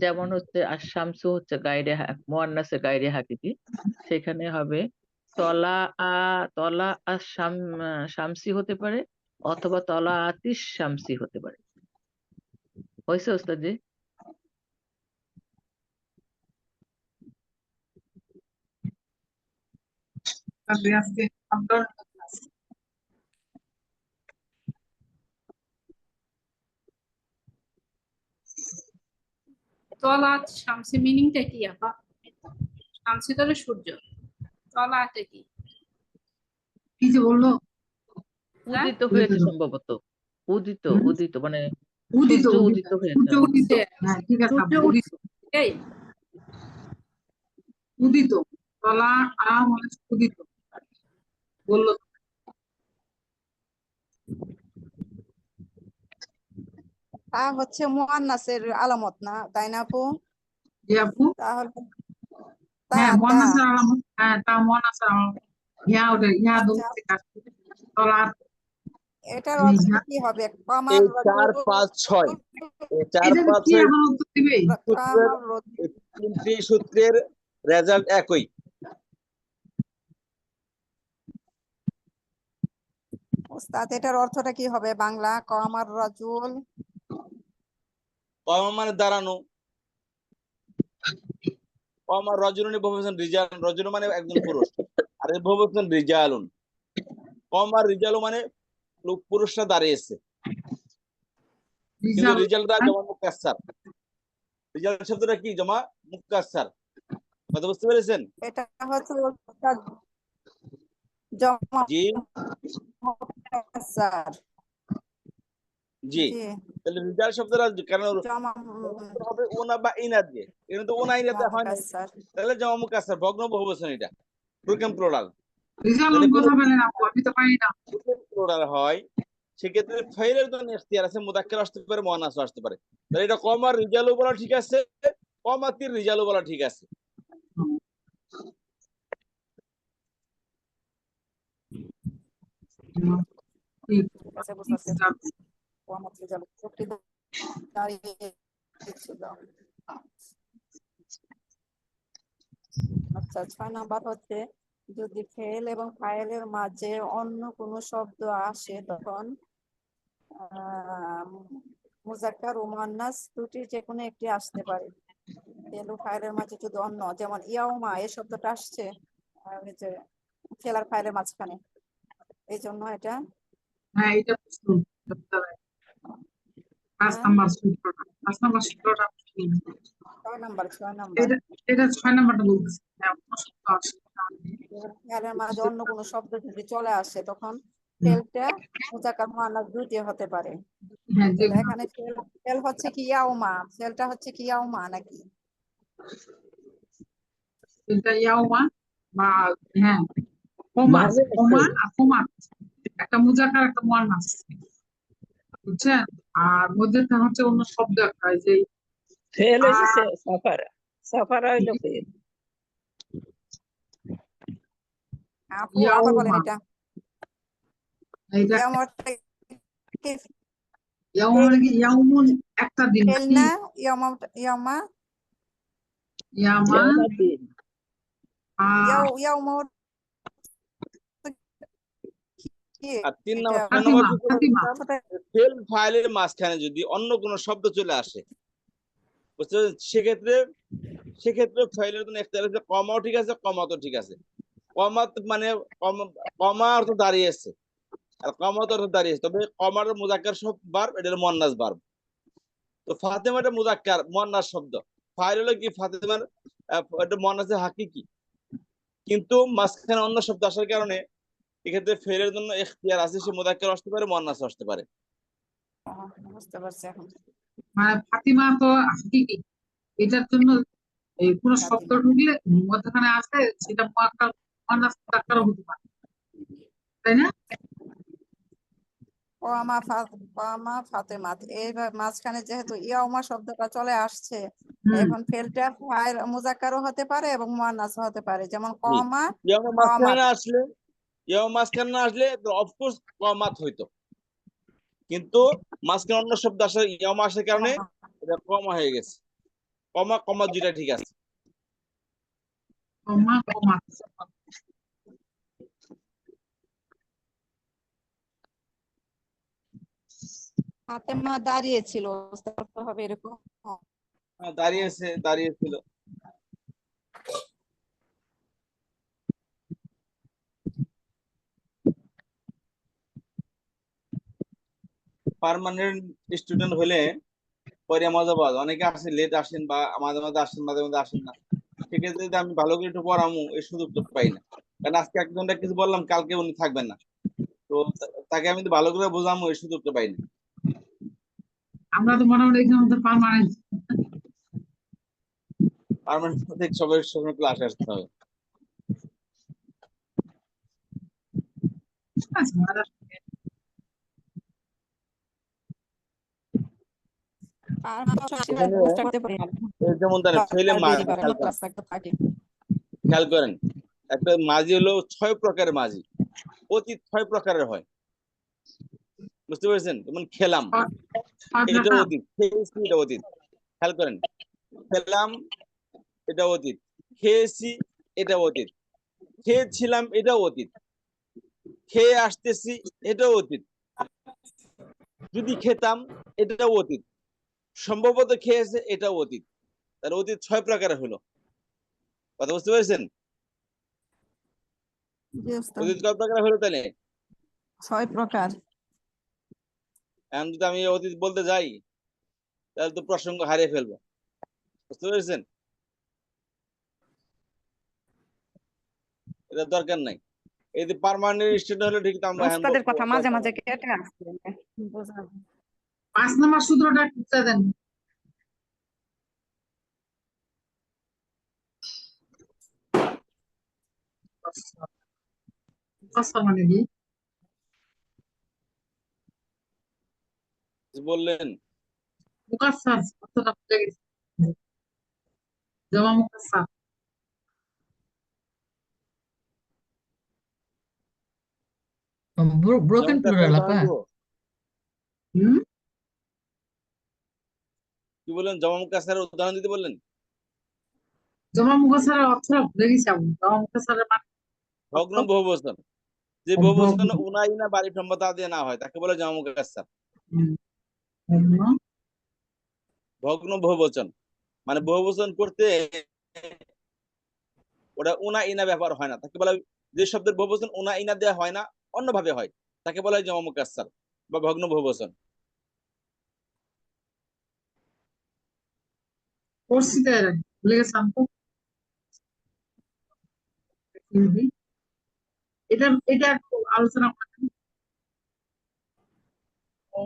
যেমন হচ্ছে আশ-শামসু হচ্ছে মুয়ান্নাসে গায়রে হাকিকি, সেখানে হবে তলা শামসি হতে পারে, অথবা তলা আতিস শামসি হতে পারে। হয়েছে ওস্তাদ জি? আজকে আপনার তলাত শামসি মিনিংটা কি আপা? শামসি তো হলো সূর্য, তলাতে কি? কি যে বললো? হ্যাঁ? উদিত হয়েছে সম্ভবত, উদিত হুম? উদিত মানে উদিত সূর্য উদিত উদিত হয়েছে। সূর্য উদিত। হ্যাঁ ঠিক আছে সূর্য আপু, উদিত এই উদিত। তলা মানে উদিত বললো। হচ্ছে মুয়ান্নাসের আলামত না, তাই না আপু? জি আপু, তাহলে হ্যাঁ তা মনাসার আলাম, হ্যাঁ তা মনাসার আলাম, ইয়া ওটা ইয়া আচ্ছা, দৌড়তে কাজ তলার এটার অর্থ ইয়া, কি হবে? কামার এই 4, 5, 6 এই 4, এটা 5, কি 6 আমার উত্তর দিবে? সূত্রের কামার এই 3টি সূত্রের রেজাল্ট একই। ওস্তাদ, এটার অর্থটা কি হবে বাংলা? কামার রাজুল কমা মানে দাঁড়ানো, কমা রজনী বহুবচন রিজাল, রজনী মানে একজন পুরুষ, আর এই বহুবচন রিজালুন। কমা রিজালু মানে পুরুষরা দাঁড়িয়েছে, কিন্তু রিজাল, রিজালটা জমা মুকাসসার। রিজাল শব্দটা কি? জমা মুকাসসার। কথা বুঝতে পেরেছেন? এটা হচ্ছে ওস্তাদ জমা জি মুকাসসার। জি। জি, তাহলে রিজাল শব্দটা কারণ জমা হবে ওনা বা ইনা দিয়ে, কিন্তু ওনা ইনাতে হয় না, মুকাসসার। তাহলে জমা মুকাসসার ভগ্ন বহুবচন। এটা প্রোগ্রাম প্লুরাল। রিজাল যদি কোনো কথা বলেন আপু, আমি তো পারি না। প্লুরাল হয় সেক্ষেত্রে ফাইলের জন্য ইখতিয়ার আছে, মুযাক্কার আসতে পারে, মুআন্নাস আসতে পারে। তাহলে এটা কমার রিজালু বলা ঠিক আছে, কমাতির রিজালু বলা ঠিক আছে। ঠিক ঠিক আছে, বুঝতে পারছি। রিজাল। কামার রাজুল চুক্তি দাঁড়িয়ে ছিল। আচ্ছা, 6 নাম্বার হচ্ছে যদি ফেল এবং ফাইলের মাঝে অন্য কোনো শব্দ আসে তখন মুজাক্কার ও মুআন্নাস দুটির যে কোনো একটি আসতে পারে। ফেল ও ফাইলের মাঝে যদি অন্য, যেমন ইয়াউমা এই শব্দটা আসছে এই যে ফেল আর ফাইলের মাঝখানে, এই জন্য এটা হ্যাঁ এটা বুঝলাম। পাঁচ হ্যাঁ, নাম্বার সূত্রটা, 6 নাম্বার। এটা এটা 6 নাম্বারটা বলতেছি। হ্যাঁ, প্রশ্ন আসে। ফেলের মাঝে অন্য কোনো শব্দ যদি চলে আসে তখন ফেলটা মুজাক্কার মুআন্নাস দুটি হতে পারে। হ্যাঁ তাহলে যেগুলো এখানে ফেল হচ্ছে কি ইয়াউমা, ফেলটা হচ্ছে কি ইয়াউমা নাকি? এটা ইয়াউমা বা হ্যাঁ কমা, কমা আর কমা, একটা মুজাক্কার একটা মুআন্নাস, বুঝছেন? আর মধ্যেটা হচ্ছে অন্য শব্দ একটা, এই যে ফেল আর হয়েছে সাফারা, সাফারা হইলো ফেল। আপু আবার বলেন ইয়াউমা, এটা। এটা ইয়াউমাটা কি ইয়াউমা মানে কি? ইয়াউমুন একটা দিন ফেল নাকি? না? ইয়াউমা ইয়ামা ইয়াউমাদ্দিন, ইয়াউমা কি? আর 3 এটা নম্বর, 6 নম্বর ফাতিমা, কি ফাতিমা। অর্থটা ফেল ফাইলের মাঝখানে যদি অন্য কোনো শব্দ চলে আসে, বুঝতে পেরেছেন? সেক্ষেত্রে ফাইলের জন্য ইখতিয়ার আছে, কমাও ঠিক আছে, কমা তো ঠিক আছে। কমা মানে কমা অর্থ দাঁড়িয়েছে, আর কমা তো অর্থ দাঁড়িয়েছে, তবে কমার মুযাক্কার শব্দ ভার্ব, এটা হলো মুআন্নাস ভার্ব। তো ফাতেমাটা মুযাক্কার মুআন্নাস শব্দ, ফাইল হলো কি ফাতেমার এটা মুআন্নাসের হাকিকি, কিন্তু মাঝখানে অন্য শব্দ আসার কারণে এক্ষেত্রে ফেলের জন্য ইখতিয়ার আছে, সে মুযাক্কার আসতে পারে, মুআন্নাস আসতে পারে। বুঝতে পারছি এখন। মানে ফাতিমা তো হাকিকি, এটার জন্য এই কোনো শব্দ ফাতিমা ঢুকলে মধ্যখানে আসে, সেটা মুআক্কার মুআন্নাস মুযাক্কারও হতে পারে, তাই না? ওয়ামা ফাতেমাত, এই মাঝখানে যেহেতু ইয়াউমা শব্দটা চলে আসছে, হুম। এখন ফেলটা ফাইল মুযাক্কারও হতে পারে এবং মুআন্নাসও হতে পারে, যেমন জি, কমা ইয়মা মাঝখানে কমাত। না আসলে, ইয়মা মাঝখানে না আসলে অফকোর্স কমাত হইতো, কিন্তু মাঝখানে অন্য শব্দ আসে, ইয়মা আসার কারণে এটা কমা হয়ে গেছে। কমা কমা দুইটা ঠিক আছে। কমা কমা। ফাতেমা দাঁড়িয়েছিল, হবে এরকম। দাঁড়িয়েছিল। পার্মানেন্ট স্টুডেন্ট হলে পরে মজা পাওয়া যায়। অনেকে আসে লেট আসেন বা মাঝে মাঝে আসেন, মাঝে মাঝে আসেন না, সেক্ষেত্রে যদি আমি ভালো করে একটু পড়ামু, এই সুযোগটা পাই না। কারণ আজকে একজনটা কিছু বললাম, কালকে উনি থাকবেন না, তো তাকে আমি ভালো করে বোঝামু, এই সুযোগটা পাই না। আমরা তো মোটামুটি এখানে মধ্যে পার্মানেন্ট। পার্মানেন্ট সবাই সময় ক্লাসে আসতে হবে। আর এখানে রাখতে পারি না। এই যেমন ধরেন ফেলে মাঝি খেয়াল করেন, খেয়াল করেন একটা মাঝি হলো 6 প্রকারের মাঝি, অতীত 6 প্রকারের হয়, বুঝতে পেরেছেন? যেমন খেলাম, এটা অতীত, খেয়েছি এটা অতীত, খেয়াল করেন খেলাম এটা অতীত, খেয়েছি এটা অতীত, খেয়েছিলাম এটা অতীত, খেয়ে আসতেছি এটাও অতীত, যদি খেতাম এটাও অতীত, সম্ভবত খেয়েছে এটাও অতীত। তার অতীত 6 প্রকারের হলো, কথা বুঝতে পেরেছেন? জি ওস্তাদ, অতীত কয় প্রকার হলো তাহলে? 6 প্রকার। এখন যদি আমি অতীত বলতে যাই তাহলে তো প্রসঙ্গ হারিয়ে ফেলবো, বুঝতে পেরেছেন? এটা দরকার নাই। এই যে পার্মানেন্ট স্টেট হলে ঠিক আমরা এখন ওস্তাদের কথা মাঝে মাঝে কেটে আসছে, বোঝা যায়। 5 নাম্বার সূত্রটা খুঁজতে দেন। মানে কি বললেন? মুকাসসার অর্থটা ভুলে গেছি। জমা মুকাসসার Broken plural, apa? হুম কি বললেন? জমা মুকাসসারের উদাহরণ দিতে বললেন? জমা মুকাসসারের অর্থটা ভুলে গেছি আমি। জমা মুকাসসারের মানে ভগ্ন বহুবচন, যে বহুবচন উনা ইনা বাড়ি সম্মতা দিয়ে না হয় তাকে বলে জমা মুকাসসার। ভগ্ন বহুবচন মানে বহুবচন করতে ওটা উনা ইনা ব্যবহার হয় না, তাকে বলা, যে শব্দের বহুবচন উনা ইনা দেওয়া হয় না, অন্যভাবে হয়, তাকে বলা হয় জমা মুকাসসার বা ভগ্ন বহুবচন। পরিস্থিতি ভুলে গেছিলাম তো। এটা এটা একটু আলোচনা করেন। ও,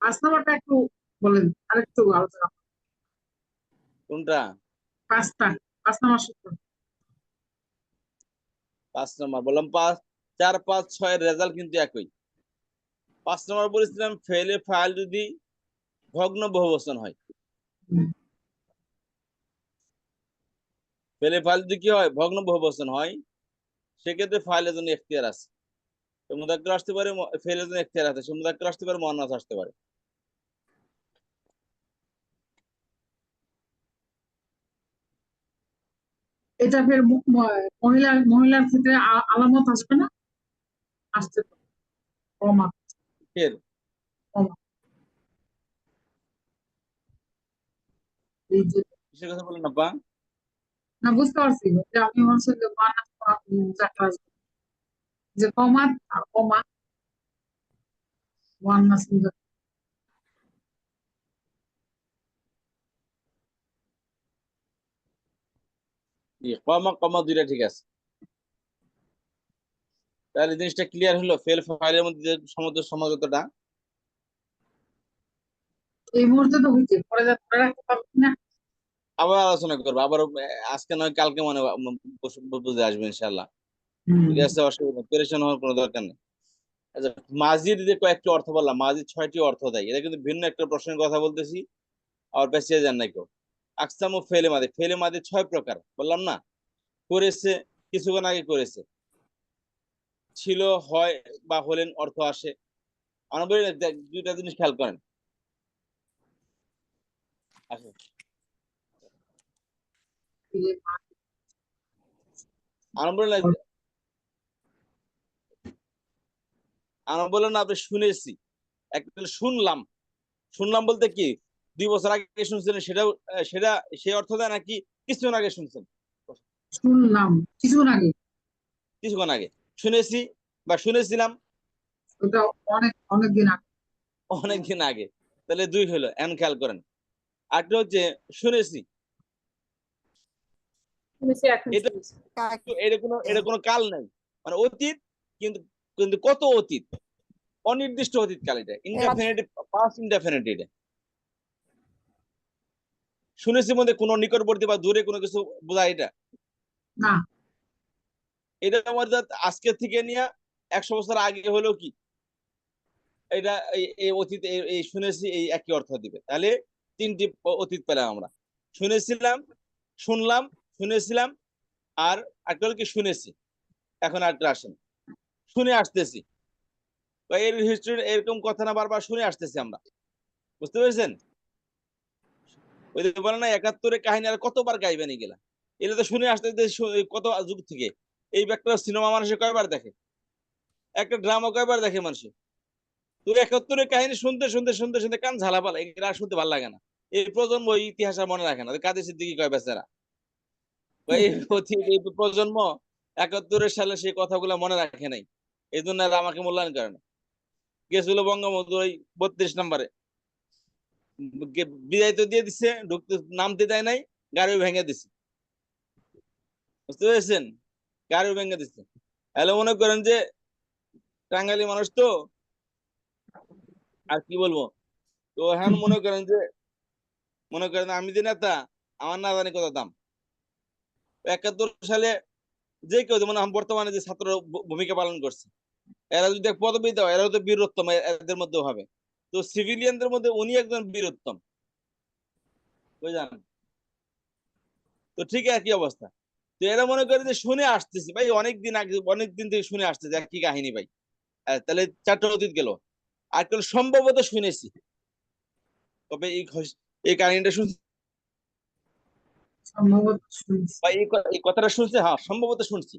পাঁচ নাম্বারটা একটু বলেন, আরেকটু আলোচনা করেন। কোনটা? 5 নাম্বার সূত্র। 5 নম্বর বললাম, 5 4 5 6 এর রেজাল্ট কিন্তু একই। 5 নম্বর বলেছিলাম ফেলে ফাইল যদি ভগ্ন বহুবচন হয়, ফেলে ফাইল যদি কি হয় ভগ্ন বহুবচন হয়, সেক্ষেত্রে ফাইলের জন্য এখতিয়ার আছে, মুদাক্কার আসতে পারে, ফেলের জন্য এখতিয়ার আছে, মুদাক্কার আসতে পারে, মুয়ান্নাস আসতে পারে। এটা ফের মহিলার ক্ষেত্রে আলামত আসবে না? আসতে পারে। কমা ফের কমা এই যে কিসের কথা বলেন আপা? না বুঝতে পারছি যে আমি হচ্ছে যে মানাস চারটা আসবে। যে কমা আর কমা ওয়ান্নাস কমা কমা দুইটা ঠিক আছে। তাহলে জিনিসটা ক্লিয়ার হলো, ফেল ফাইলের মধ্যে যে সমাজতটা এই মুহূর্তে তো হইছে, পরে যা ধরে রাখতে পারবেন না। আবার আলোচনা করবো, আবার আজকে নয় কালকে মনে বুঝে আসবে ইনশাল্লাহ। ঠিক আছে, অসুবিধা, পেরেশান হওয়ার কোনো দরকার নেই। আচ্ছা, মাঝির যে কয়েকটি অর্থ বললাম, মাঝির 6টি অর্থ দেয়, এটা কিন্তু ভিন্ন একটা প্রশ্নের কথা বলতেছি, আর পেছিয়ে যান না কেউ। আকসাম ও ফেলে মাঝি, ফেলে মাঝি 6 প্রকার বললাম না? করেছে, কিছুক্ষণ আগে করেছে, ছিল, হয় বা হলেন অর্থ আসে। আমরা বলি না, দুইটা জিনিস খেয়াল করেন। আচ্ছা, আমরা বলি না, আমরা বললাম না আপনি শুনেছি, একটা শুনলাম, শুনলাম বলতে কি 2 বছর আগে শুনছিলেন সেটাও সেটা সেই অর্থ দেয়, নাকি কিছুক্ষণ আগে শুনছেন? শুনলাম কিছুক্ষণ আগে, কিছুক্ষণ আগে শুনেছি বা শুনেছিলাম ওটা অনেক অনেক দিন আগে। অনেকদিন আগে, তাহলে 2 হলো। এখন খেয়াল করেন, আরেকটা হচ্ছে শুনেছি, শুনেছি, এখন এটা শুনেছি। এটা কোনো কাল নাই, মানে অতীত, কিন্তু কিন্তু কত অতীত, অনির্দিষ্ট অতীত কাল, এটা ইনডেফিনিট পাস্ট ইনডেফিনিট। এটা শুনেছি মধ্যে কোনো নিকটবর্তী বা দূরে কোনো কিছু বোঝায় এটা না। এটা আমাদের আজকে থেকে নিয়ে 100 বছর আগে হলেও কি এটা এই অতীত এই শুনেছি এই একই অর্থ দিবে। তাহলে 3টি অতীত পেলাম আমরা, শুনেছিলাম, শুনলাম, শুনেছিলাম, আর একটা হলো কি শুনেছি। এখন আরেকটা আসেন, শুনে আসতেছি, বা এর হিস্ট্রি এরকম কথা না বারবার শুনে আসতেছি আমরা, বুঝতে পেরেছেন? ওই যে বলে না 71 কাহিনী আর কতবার গাইবেন এগুলা, এগুলো তো শুনে আসতে কত যুগ থেকে। এই একটা সিনেমা মানুষে কয়বার দেখে, একটা ড্রামা কয়বার দেখে মানুষে। তো 71 কাহিনী শুনতে শুনতে শুনতে শুনতে কান ঝালাপালা, এগুলা শুনতে ভালো লাগে না। এই প্রজন্ম এই ইতিহাস আর মনে রাখে না। কাদের সিদ্দিকী কয় বেচারা, এই প্রজন্ম 71 সালে সেই কথাগুলো মনে রাখে নাই, এই জন্য আর আমাকে মূল্যায়ন করে না। গেছিল বঙ্গবন্ধু ওই 32 নম্বরে, বিদায় তো দিয়ে দিচ্ছে, ঢুকতে নামতে দেয় নাই, গাড়িও ভেঙে দিচ্ছে, বুঝতে পেরেছেন? গাড়িও ভেঙে দিচ্ছে। তাহলে মনে করেন যে টাঙ্গাইলি মানুষ তো, আর কি বলবো, তো এখন মনে করেন আমি যে নেতা, আমার না জানি কত দাম। 71 সালে যে কেউ, যেমন বর্তমানে যে ছাত্র ভূমিকা পালন করছে, এরা যদি এক পদবি দাও, এরা তো বীরোত্তম এদের মধ্যে হবে। তো সিভিলিয়ানদের মধ্যে উনি একজন বীরোত্তম, বুঝলেন? তো ঠিক একই অবস্থা। তো এরা মনে করে যে শুনে আসতেছি ভাই, অনেকদিন আগে, অনেকদিন থেকে শুনে আসতেছে কি কাহিনী ভাই। তাহলে 4টা অতীত গেল। আর সম্ভবত শুনেছি, তবে এই কাহিনীটা শুনছি সম্ভবত শুনছি। বা এই কথাটা শুনছি, হ্যাঁ সম্ভবত শুনছি।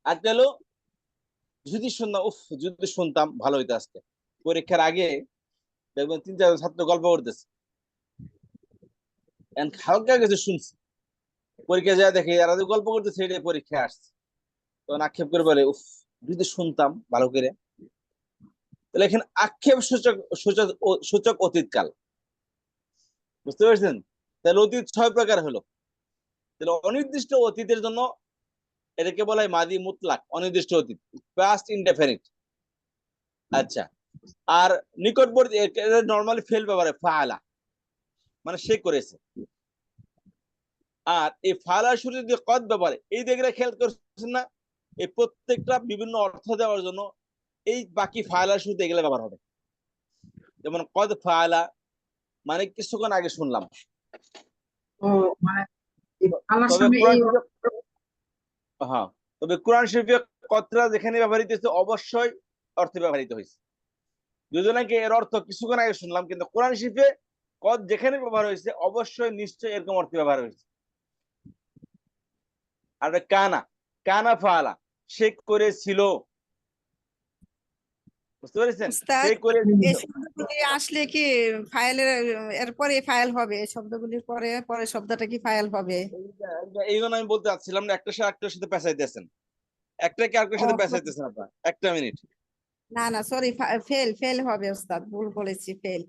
আর গেল যদি শুনতাম, যদি শুনতাম ভালো হইতো। আজকে পরীক্ষার আগে দেখবেন 3-4 ছাত্র গল্প করতেছে, হালকা কিছু শুনছি, পরীক্ষা যায় দেখে এরা যে গল্প করতেছে সেটাই পরীক্ষা আসছে, তখন আক্ষেপ করে বলে যদি শুনতাম ভালো করে। তাহলে এখানে আক্ষেপ সূচক সূচক সূচক অতীতকাল, বুঝতে পারছেন? তাহলে অতীত 6 প্রকার হলো। তাহলে অনির্দিষ্ট অতীতের জন্য এটাকে বলা হয় মাদি মুতলাক, অনির্দিষ্ট অতীত, পাস্ট ইনডেফিনিট। আচ্ছা, আর নিকটবর্তী নর্মালি ফেল ব্যবহারে ফাআলা, মানে সে করেছে। আর এই ফাআলার শুরু যদি কদ ব্যবহারে, এই দিকটা খেয়াল করছেন না? এই প্রত্যেকটা বিভিন্ন অর্থ দেওয়ার জন্য এই বাকি ফাআলার শুরুতে এগুলো ব্যবহার হবে। যেমন কদ ফাআলা মানে কিছুক্ষণ আগে শুনলাম। ও মানে আল্লাহর তবে সামনে এই হ্যাঁ, তবে কোরআন শরীফে কদটা যেখানে ব্যবহৃত হয়েছে অবশ্যই অর্থে ব্যবহৃত হয়েছে। দুজনকে এর অর্থ কিছুক্ষণ আগে শুনলাম, কিন্তু কোরআন শরীফে কদ যেখানে ব্যবহার হয়েছে অবশ্যই নিশ্চয়ই এরকম অর্থে ব্যবহার হয়েছে। আর কানা, কানা ফাআলা, সে করেছিল, বুঝতে পেরেছেন? উস্তাদ, সে করেছিল। এই শব্দগুলি আসলে কি ফাইলের এরপরে ফাইল হবে? এই শব্দগুলির পরে পরে শব্দটা কি ফাইল হবে? এই জন্য আমি বলতে চাচ্ছিলাম না, একটা সাথে একটার সাথে পেঁচাইতেছেন, একটাকে আরেকটার সাথে ও, পেঁচাইতেছেন আপনার। একটা মিনিট। না না, সরি, ফেল ফেল হবে উস্তাদ, ভুল বলেছি, ফেল।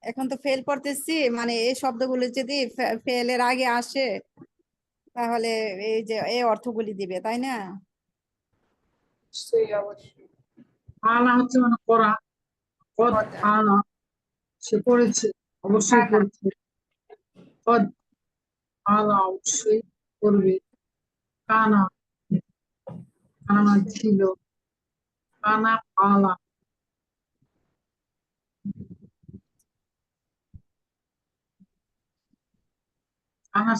এখন তো ফেল করতেছি, মানে এই শব্দগুলি যদি ফেলের আগে আসে তাহলে এই যে এই অর্থগুলি দিবে, তাই না? সেই অবশ্যই। আলা হচ্ছে মানে করা, কদ আলা সে পড়েছে, অবশ্যই কানা। পড়েছে। কদ আলা অবশ্যই করবে। কানা, কানা ছিল, কানা আলা। কানা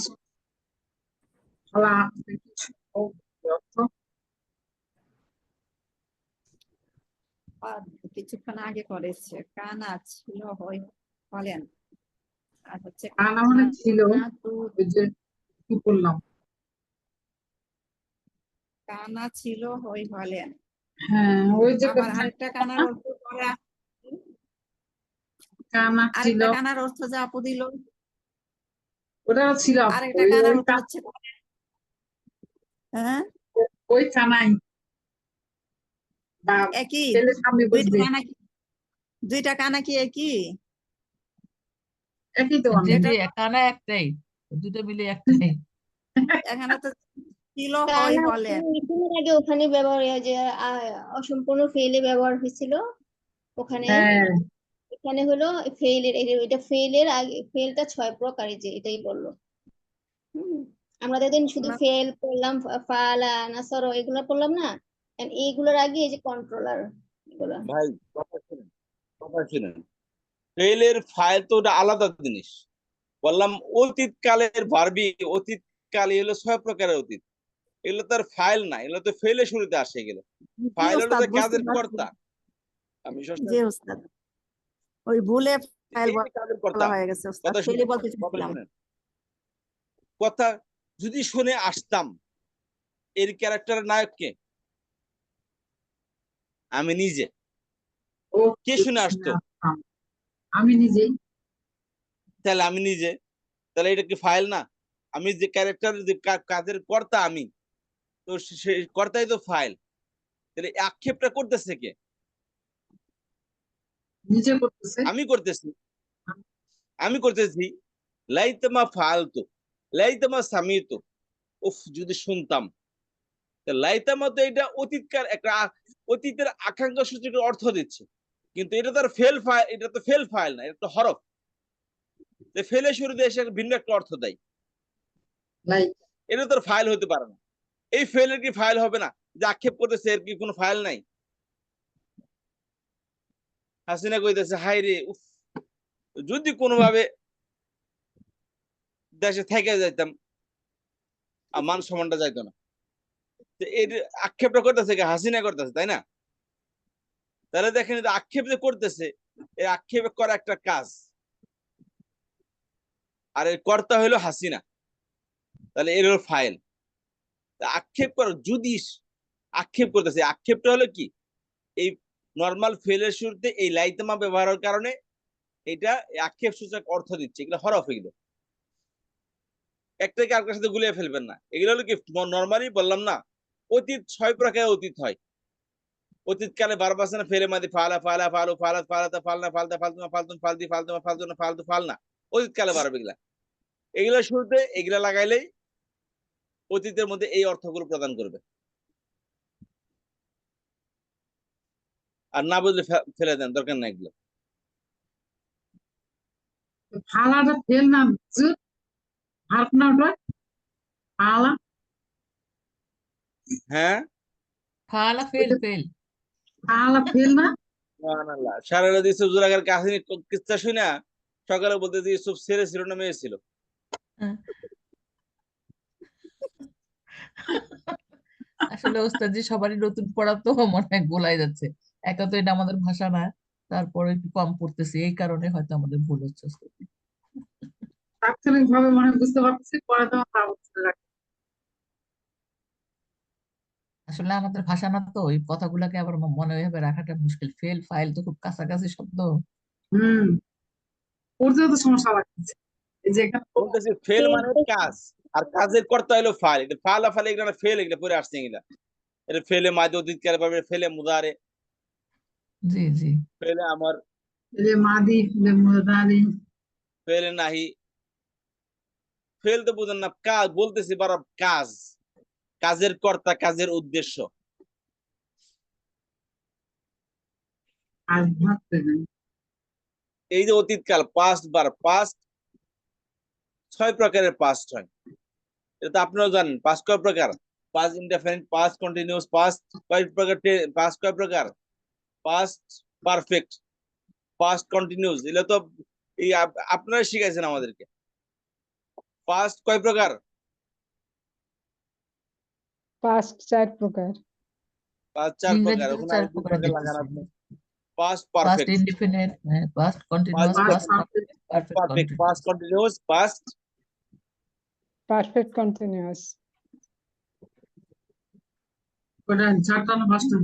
আলা কিছু অর্থ আর কিছুক্ষণ আগে করেছে, কানা ছিল বলেন। আর হচ্ছে কানা মানে ছিল, কানা তু, ওই যে কি করলাম, কানা ছিল বলেন। হ্যাঁ ওই যে আবার আরেকটা কানার অর্থ পরে কানা ছিল, আরেকটা কানার অর্থ যে আপু দিল, ওটা ছিল আরেকটা ওই কানার ওই অর্থ হচ্ছে, হ্যাঁ ওই কানাই বা একই, ছেলের সামনে দুইটা বসবে। কানা কি, দুইটা কানা কি একই? একই তো আমি জি এটা জি কানা একটাই, দুটো মিলে একটাই। এখানে তো ছিল হয় কানা বলেন। মিটিংয়ের আগে ওখানে ব্যবহার হয় যে অসম্পূর্ণ ফেলে ব্যবহার হয়েছিল ওখানে। হ্যাঁ এখানে হলো ফেইলের, এটা ফেইলের আগে, ফেলটা 6 প্রকারের, যে এটাই বললো। আমরা যেদিন শুধু না, ফেল পড়লাম, ফালা নাসর এগুলো পড়লাম না, and এইগুলোর আগে এই যে কন্ট্রোলার এগুলো। ভাই কথা শুনেন, ফেলের ফাইল তো ওটা আলাদা জিনিস। বললাম অতীত কালের ভার্বি, অতীত কালে হলো 6 প্রকারের অতীত, এগুলো তার ফাইল না, এগুলো তো ফেলে শুরুতে আসে গেল। জি ফাইল হলো ওস্তাদ তো বুঝতে কাজের পারছি। কর্তা। আমি জি ওস্তাদ, ওই ভুলে ফাইল এই যে কাজের বলা কর্তা। হয়ে গেছে ওস্তাদ, কথা ফেলে শুনেন, বলতে কথা চাইছিলাম। শুনেন, কথা যদি শুনে আসতাম, এর ক্যারেক্টারের নায়ক কে? আমি নিজে। ও কে শুনে আসতো? আমি নিজেই। তাহলে আমি নিজে, তাহলে এটা কি ফাইল না? আমি যে ক্যারেক্টার, যে কাজের কর্তা আমি, তো সেই কর্তাই তো ফাইল। তাহলে এই আক্ষেপটা করতেছে কে? নিজে করতেছে। আমি করতেছি, আমি করতেছি। লাইতামা ফালতু, লাইতামা সামিতু, উফ যদি শুনতাম। তা লাইতামা তো এটা অতীতকার একটা অতীতের আকাঙ্ক্ষা সূচক অর্থ দিচ্ছে, কিন্তু এটা তো ফেল ফাইল, এটা তো ফেল ফাইল না, এটা তো হরফ। ফেলে শুরুতে এসে ভিন্ন একটা অর্থ দেয়, লাইক এটা তো ফাইল হতে পারে না। এই ফেলের কি ফাইল হবে না? যে আক্ষেপ করতেছে এর কি কোনো ফাইল নাই? হাসিনা কইতেছে হাই রে উফ, যদি কোনোভাবে দেশে থেকে যাইতাম, আর মান সম্মানটা যাইতো না। এই আক্ষেপটা করতেছে কি? হাসিনা করতেছে, তাই না? তাহলে দেখেন যে আক্ষেপ যে করতেছে, এই আক্ষেপ করা একটা কাজ, আর এর কর্তা হলো হাসিনা, তাহলে এর হলো ফাইল। আক্ষেপ করা, যদি আক্ষেপ করতেছে, আক্ষেপটা হলো কি? এই নর্মাল ফেলের শুরুতে এই লাইতামা ব্যবহারের কারণে এটা আক্ষেপ সূচক অর্থ দিচ্ছে। এগুলো হরফ, এগুলো একটাকে আরেকটার সাথে গুলিয়ে ফেলবেন না। এগুলো হলো কি, নর্মালি বললাম না, অতীত 6 প্রকারের অতীত হয়। অতীতকালে বারবার আছে না, ফেলে মাদি ফালা ফালা ফালু ফালাত ফালাতা ফালনা ফালতা ফালতুমা ফালতুন ফালদি ফালতুমা ফালতুনা ফালতু ফালনা, অতীতকালে বারবার এগুলা। এগুলা শুরুতে এগুলা লাগাইলেই অতীতের মধ্যে এই অর্থগুলো প্রদান করবে। আর না বুঝলে ফেলে দেন, দরকার নাই এগুলো। ফালাটা ফেল না, ভার্ব না ওটা? ফালা হ্যাঁ, ফালা ফেল ফেল। ফালা ফেল না। সুবহানাল্লাহ। সারা রাত ইউসুফ জুলাইখার কাহিনী কিস্সা শুনা সকালে বলতে যে ইউসুফ ছেলে ছিল না মেয়ে ছিল। আসলে ওস্তাদ সবারই নতুন পড়া তো মনে হয় গোলাই যাচ্ছে। একা তো এটা আমাদের ভাষা না, তারপরে একটু কম পড়তেছি, এই কারণে হয়তো আমাদের ভুল হচ্ছে ওস্তাদ। তাৎক্ষণিক ভাবে মনে হয় বুঝতে পারতেছি, পরে তো আমার বুঝতে লাগে। আসলে আমাদের ভাষা না তো, এই কথাগুলাকে আবার মনে ভাবে রাখাটা মুশকিল। ফেল ফাইল তো খুব কাছাকাছি শব্দ। হম পড়তেও তো সমস্যা লাগতেছে। এই যে এখানে বলতেছি ফেল মানে কাজ, আর কাজের কর্তা হলো ফাইল। এটা ফালা ফালে এগুলো ফেল, এগুলো পরে আসছে এগুলা। এটা ফেলে মাঝে অতীতকালে পাবে, ফেলে মুদারে, জি জি ফেলে আমার, এই যে মাদি ফেলে মুদারি। ফেলে নাহি। ফেল তো বুঝেন না, কাজ বলতেছি, বারো কাজ, কাজের কর্তা, কাজের উদ্দেশ্য। আর ভাবতে নাই। এই যে অতীতকাল, পাস্ট বার, পাস্ট 6 প্রকারের পাস্ট হয়। এটা তো আপনারাও জানেন। পাস্ট কয় প্রকার? Past indefinite, past continuous, past কয় প্রকার, পাস্ট কয় প্রকার? Past perfect, past continuous. এগুলো তো এই আপনারা শিখাইছেন আমাদেরকে। পাস্ট কয় প্রকার? পাস্ট 4 প্রকার। পাস্ট 4 প্রকার। ইংরেজিতে ওখানে 4 আরো 2 প্রকার প্রকার লাগান দেখতেছি। আপনি। Past past perfect, indefinite, past continuous, past past perfect, perfect perfect, past continuous. Continuous, past perfect continuous. ওটা 4টা না 5টা?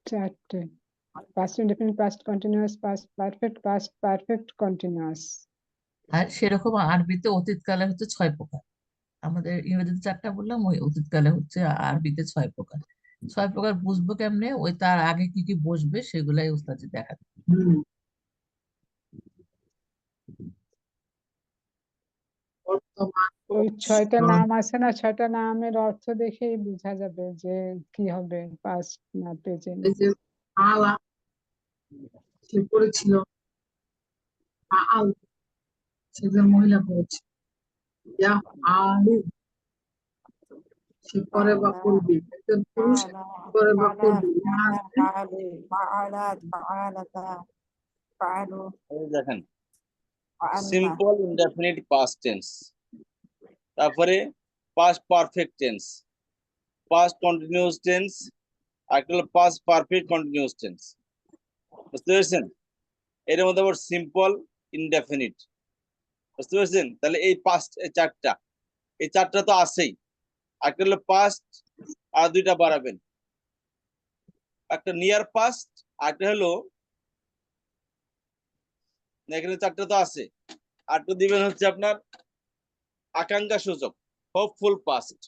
4টে। Past indefinite, past continuous, past perfect, past perfect continuous. আর সেরকম আরবিতে অতীতকালে হচ্ছে 6 প্রকার। আমাদের ইংরেজিতে 4টা বললাম, ওই অতীতকালে হচ্ছে আরবিতে 6 প্রকার। 6 প্রকার বুঝবো কেমনে? ওই তার আগে কি কি বসবে সেগুলাই ওস্তাদ দেখা। হম তোমার ওই 6টা নাম আছে না, 6টা নামের অর্থ দেখেই বোঝা যাবে যে কি হবে, পাস্ট না প্রেজেন্ট। এই যে আলা সে করেছিল, আল সে যে মহিলা করেছে, ইয়া আলু সে করে বা করবে, একজন পুরুষ فعل করে বা فعل করবে, ইহা আছে فعل فعلت فعلت فعلوا এই দেখেন فعلنا সিম্পল ইনডেফিনিট পাস্ট টেন্স, তারপরে past perfect tense, past continuous tense, আর একটা হলো পাস্ট পারফেক্ট কন্টিনিউয়াস টেন্স। বুঝতে পেরেছেন? এর মধ্যে আবার সিম্পল ইনডেফিনিট। বুঝতে পেরেছেন? তাহলে এই পাস্ট এই চারটা তো আছেই। একটা হলো পাস্ট, আর দুইটা বাড়াবেন, একটা নিয়ার পাস্ট, আর একটা হলো, এখানে চারটা তো আছে, আরটা দিবেন হচ্ছে আপনার আকাঙ্ক্ষা সূচক, হোপফুল পাস্ট।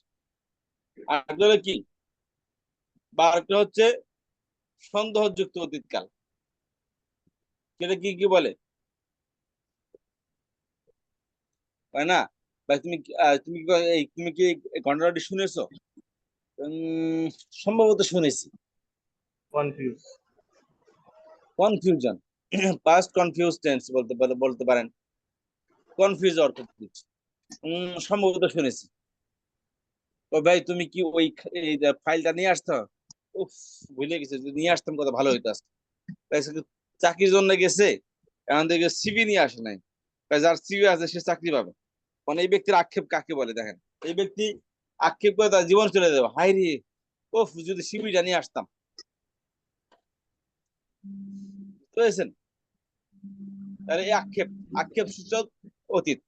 আর একটা হলো কি, বা আরেকটা হচ্ছে সন্দেহযুক্ত অতীতকাল। সেটা কি কি বলে, তাই না? ভাই তুমি তুমি কি এই ঘটনাটি শুনেছো? উম, সম্ভবত শুনেছি। কনফিউশন, পাস্ট কনফিউজ টেন্স বলতে পারেন। কনফিউজ অর্থ কি? সম্ভবত শুনেছি। ও ভাই তুমি কি ওই এই ফাইলটা নিয়ে আসতো? উফ, ভুলে গেছি, যদি নিয়ে আসতাম কত ভালো হইতো আজকে। তাই সে চাকরির জন্য গেছে, এখন থেকে সিভি নিয়ে আসে নাই। তাই যার সিভি আছে সে চাকরি পাবে। মানে এই ব্যক্তির আক্ষেপ কাকে বলে দেখেন, এই ব্যক্তি আক্ষেপ করে তার জীবন চলে যাবে, হাই রে, ওফ যদি সিভিটা নিয়ে আসতাম। বুঝতে, তাহলে এই আক্ষেপ সূচক অতীত,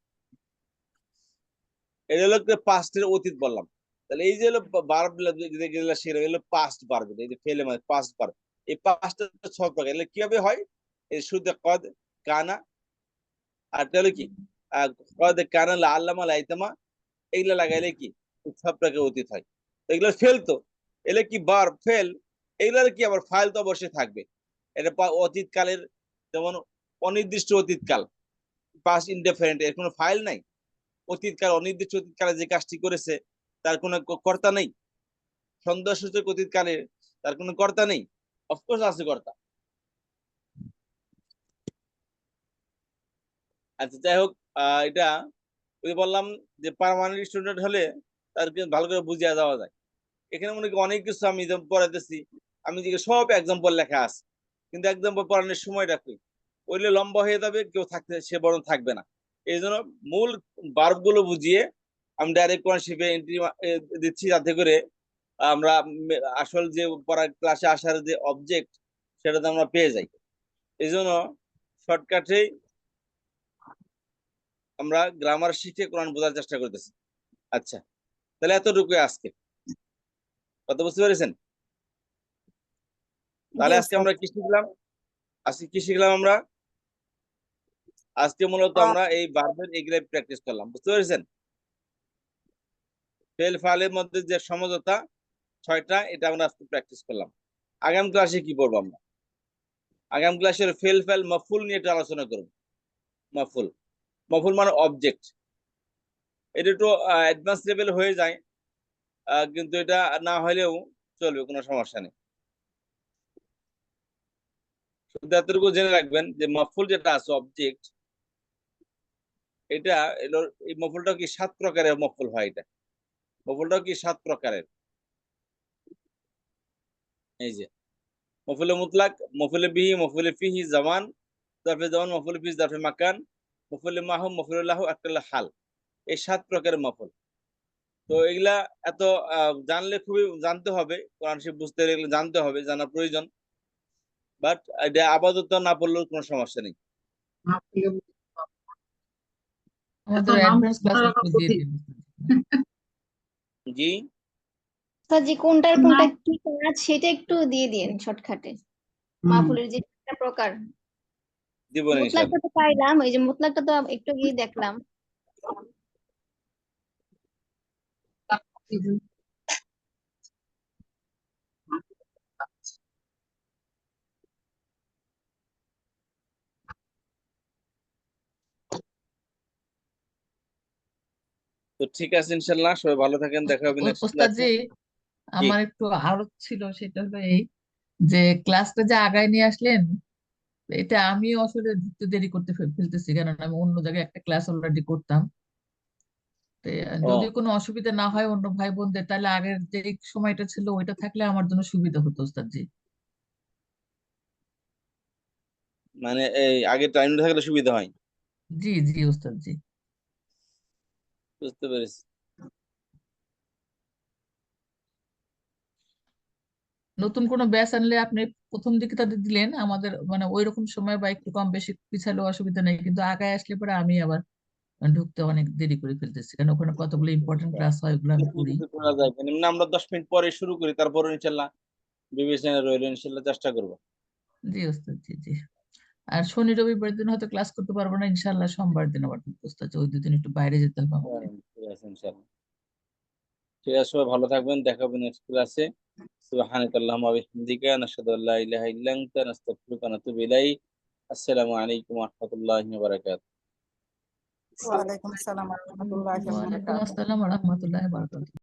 এটা হলো পাস্টের অতীত বললাম। তাহলে এই যে হলো বার্ব যেগুলো সেগুলো হলো পাস্ট বার্ব, এই যে ফেলে মানে পাস্ট বার্ব। এই পাস্টটা 6 প্রকার। এগুলো কিভাবে হয়? এই শুদ্ধ কদ, কানা, আর এটা হলো কি কদ কানা আল্লামা লাইতামা, এগুলা লাগাইলে কি 6 প্রকার অতীত হয়। এগুলো ফেল তো, এলে কি বার্ব ফেল, এগুলোর কি আবার ফাইল তো অবশ্যই থাকবে। এটা অতীতকালের, যেমন অনির্দিষ্ট অতীতকাল, পাস্ট ইনডেফিনিট, এর কোনো ফাইল নাই। অতীতকাল, অনির্দিষ্ট অতীতকালে যে কাজটি করেছে তার কোনো কর্তা নেই। সন্দেহসূচক অতীতকালে তার কোনো কর্তা নেই, অফকোর্স আছে কর্তা। আচ্ছা যাই হোক, এটা ওই বললাম যে পার্মানেন্ট স্টুডেন্ট হলে তাদেরকে ভালো করে বুঝিয়ে দেওয়া যায়। এখানে মনে করি অনেক কিছু আমি পড়াইতেছি, আমি যে সব এক্সাম্পল লেখা আছে, কিন্তু এক্সাম্পল পড়ানোর সময়টা কই, ওইলে লম্বা হয়ে যাবে, কেউ থাকতে সে বরং থাকবে না। এই জন্য মূল ভার্ব গুলো বুঝিয়ে আমি ডাইরেক্ট কোয়ান্টিফাই এন্ট্রি দিচ্ছি, যাতে করে আমরা আসল যে পড়ার ক্লাসে আসার যে অবজেক্ট সেটা তো আমরা পেয়ে যাই। এই জন্য শর্টকাটেই আমরা গ্রামার শিখে কোরআন বোঝার চেষ্টা করতেছি। আচ্ছা, তাহলে এতটুকুই আজকে, কথা বুঝতে পেরেছেন? তাহলে জি আজকে স্যার আমরা কি শিখলাম? আজকে কি শিখলাম আমরা? আজকে মূলত আমরা এই ভার্বের এগুলাই প্র্যাকটিস করলাম, বুঝতে পেরেছেন? ফেল ফাইলের মধ্যে যে সমঝোতা 6টা, এটা আমরা আজকে প্র্যাকটিস করলাম। আগামী ক্লাসে কি করবো আমরা? আগামী ক্লাসের ফেল ফাইল মফুল নিয়ে একটু আলোচনা করব। মফুল, মফুল মানে অবজেক্ট। এটা একটু অ্যাডভান্স লেভেল হয়ে যায়, কিন্তু এটা না হলেও চলবে, কোনো সমস্যা নেই। শুধু এতটুকু জেনে রাখবেন যে মফুল যেটা আছে অবজেক্ট, এটা এলো, এই মফুলটা কি 7 প্রকারের মফুল হয়। এটা মফুলটাও কি 7 প্রকারের। এই যে মফুলে মুতলাক, মফুলে বিহি, মফুলে ফিহি, জামান, জারফে জামান, মফুলে ফিহি, জারফে মাকান, মফুলে মাহু, মফুলে লাহু, একটা হাল। এই 7 প্রকারের মফুল। তো এগুলা এত জানলে খুবই জানতে হবে, কোরআন শরীফ বুঝতে গেলে জানতে হবে, জানা প্রয়োজন। বাট এটা আপাতত না পড়লেও কোনো সমস্যা নেই। না পেলে এত আমাদের নাম অ্যাডভান্স ক্লাস মনে রাখা একটু দিয়ে কঠিন। দিন। জি, স্যার জি কোনটার কোনটা নাম কি কাজ সেটা একটু দিয়ে দিন শর্টকাটে। হুম, মাহফুলের যে 4টা প্রকার, দিব মুতলাকটা ইনশাল্লাহ। তো পাইলাম, এই যে মুতলাকটা তো একটু গিয়ে দেখলাম। ঠিক আছে ইনশাল্লাহ, সবাই ভালো থাকেন, দেখা হবে নেক্সট ওস্তাদ ক্লাসে। জি, আমার একটু আরো ছিল, সেটা হলো এই যে ক্লাসটা যে আগায় নিয়ে আসলেন, এটা আমি আসলে একটু দেরি করতে ফেলতেছি, কারণ আমি অন্য জায়গায় একটা ক্লাস অলরেডি করতাম। তো যদি কোনো অসুবিধা না হয় অন্য ভাই বোনদের, তাহলে আগের যে সময়টা ছিল ওইটা থাকলে আমার জন্য সুবিধা হতো ওস্তাদ জি। মানে এই আগে টাইম থাকলে সুবিধা হয়। জি জি ওস্তাদ জি। বুঝতে পেরেছি। নতুন কোনো ব্যাচ আনলে আপনি প্রথম দিকে তাদের দিলেন, আমাদের মানে ওই রকম সময় বা একটু কম বেশি পিছালেও অসুবিধা নেই, কিন্তু আগায় আসলে পরে আমি আবার ঢুকতে অনেক দেরি করে ফেলতেছি, কারণ ওখানে কতগুলো ইম্পর্টেন্ট ক্লাস হয় ওগুলো আমি করি। কিছু করা যায় না, এমনি আমরা 10 মিনিট পরে শুরু করি, তারপরে ইনশাল্লাহ বিবেচনা রইল, ইনশাল্লাহ চেষ্টা করবো। জি ওস্তাদ জি জি। আর শনি রবিবার দিন হয়তো ক্লাস করতে পারবো না, ইনশাল্লাহ সোমবার দিন আবার ওস্তাদ জি, ওই দুদিন একটু বাইরে যেতে হবে আমাকে। ঠিক আছে ইনশাল্লাহ। ঠিক আছে, সবাই ভালো থাকবেন, দেখা হবে নেক্সট ক্লাসে। সুবহানাকাল্লাহুম্মা ওয়া বিহামদিকা নাশহাদু আল্লা ইলাহা ইল্লা আনতা নাস্তাগফিরুকা ওয়া নাতুবু ইলাইক। আসসালামু আলাইকুম ওয়া রাহমাতুল্লাহি ওয়া বারাকাতুহু। ওয়ালাইকুম আসসালাম ওয়া রাহমাতুল্লাহি ওয়া ওয়ালাইকুম বারাকাতুহু। আসসালাম রহমতুল্লাহ বারকাতুহু।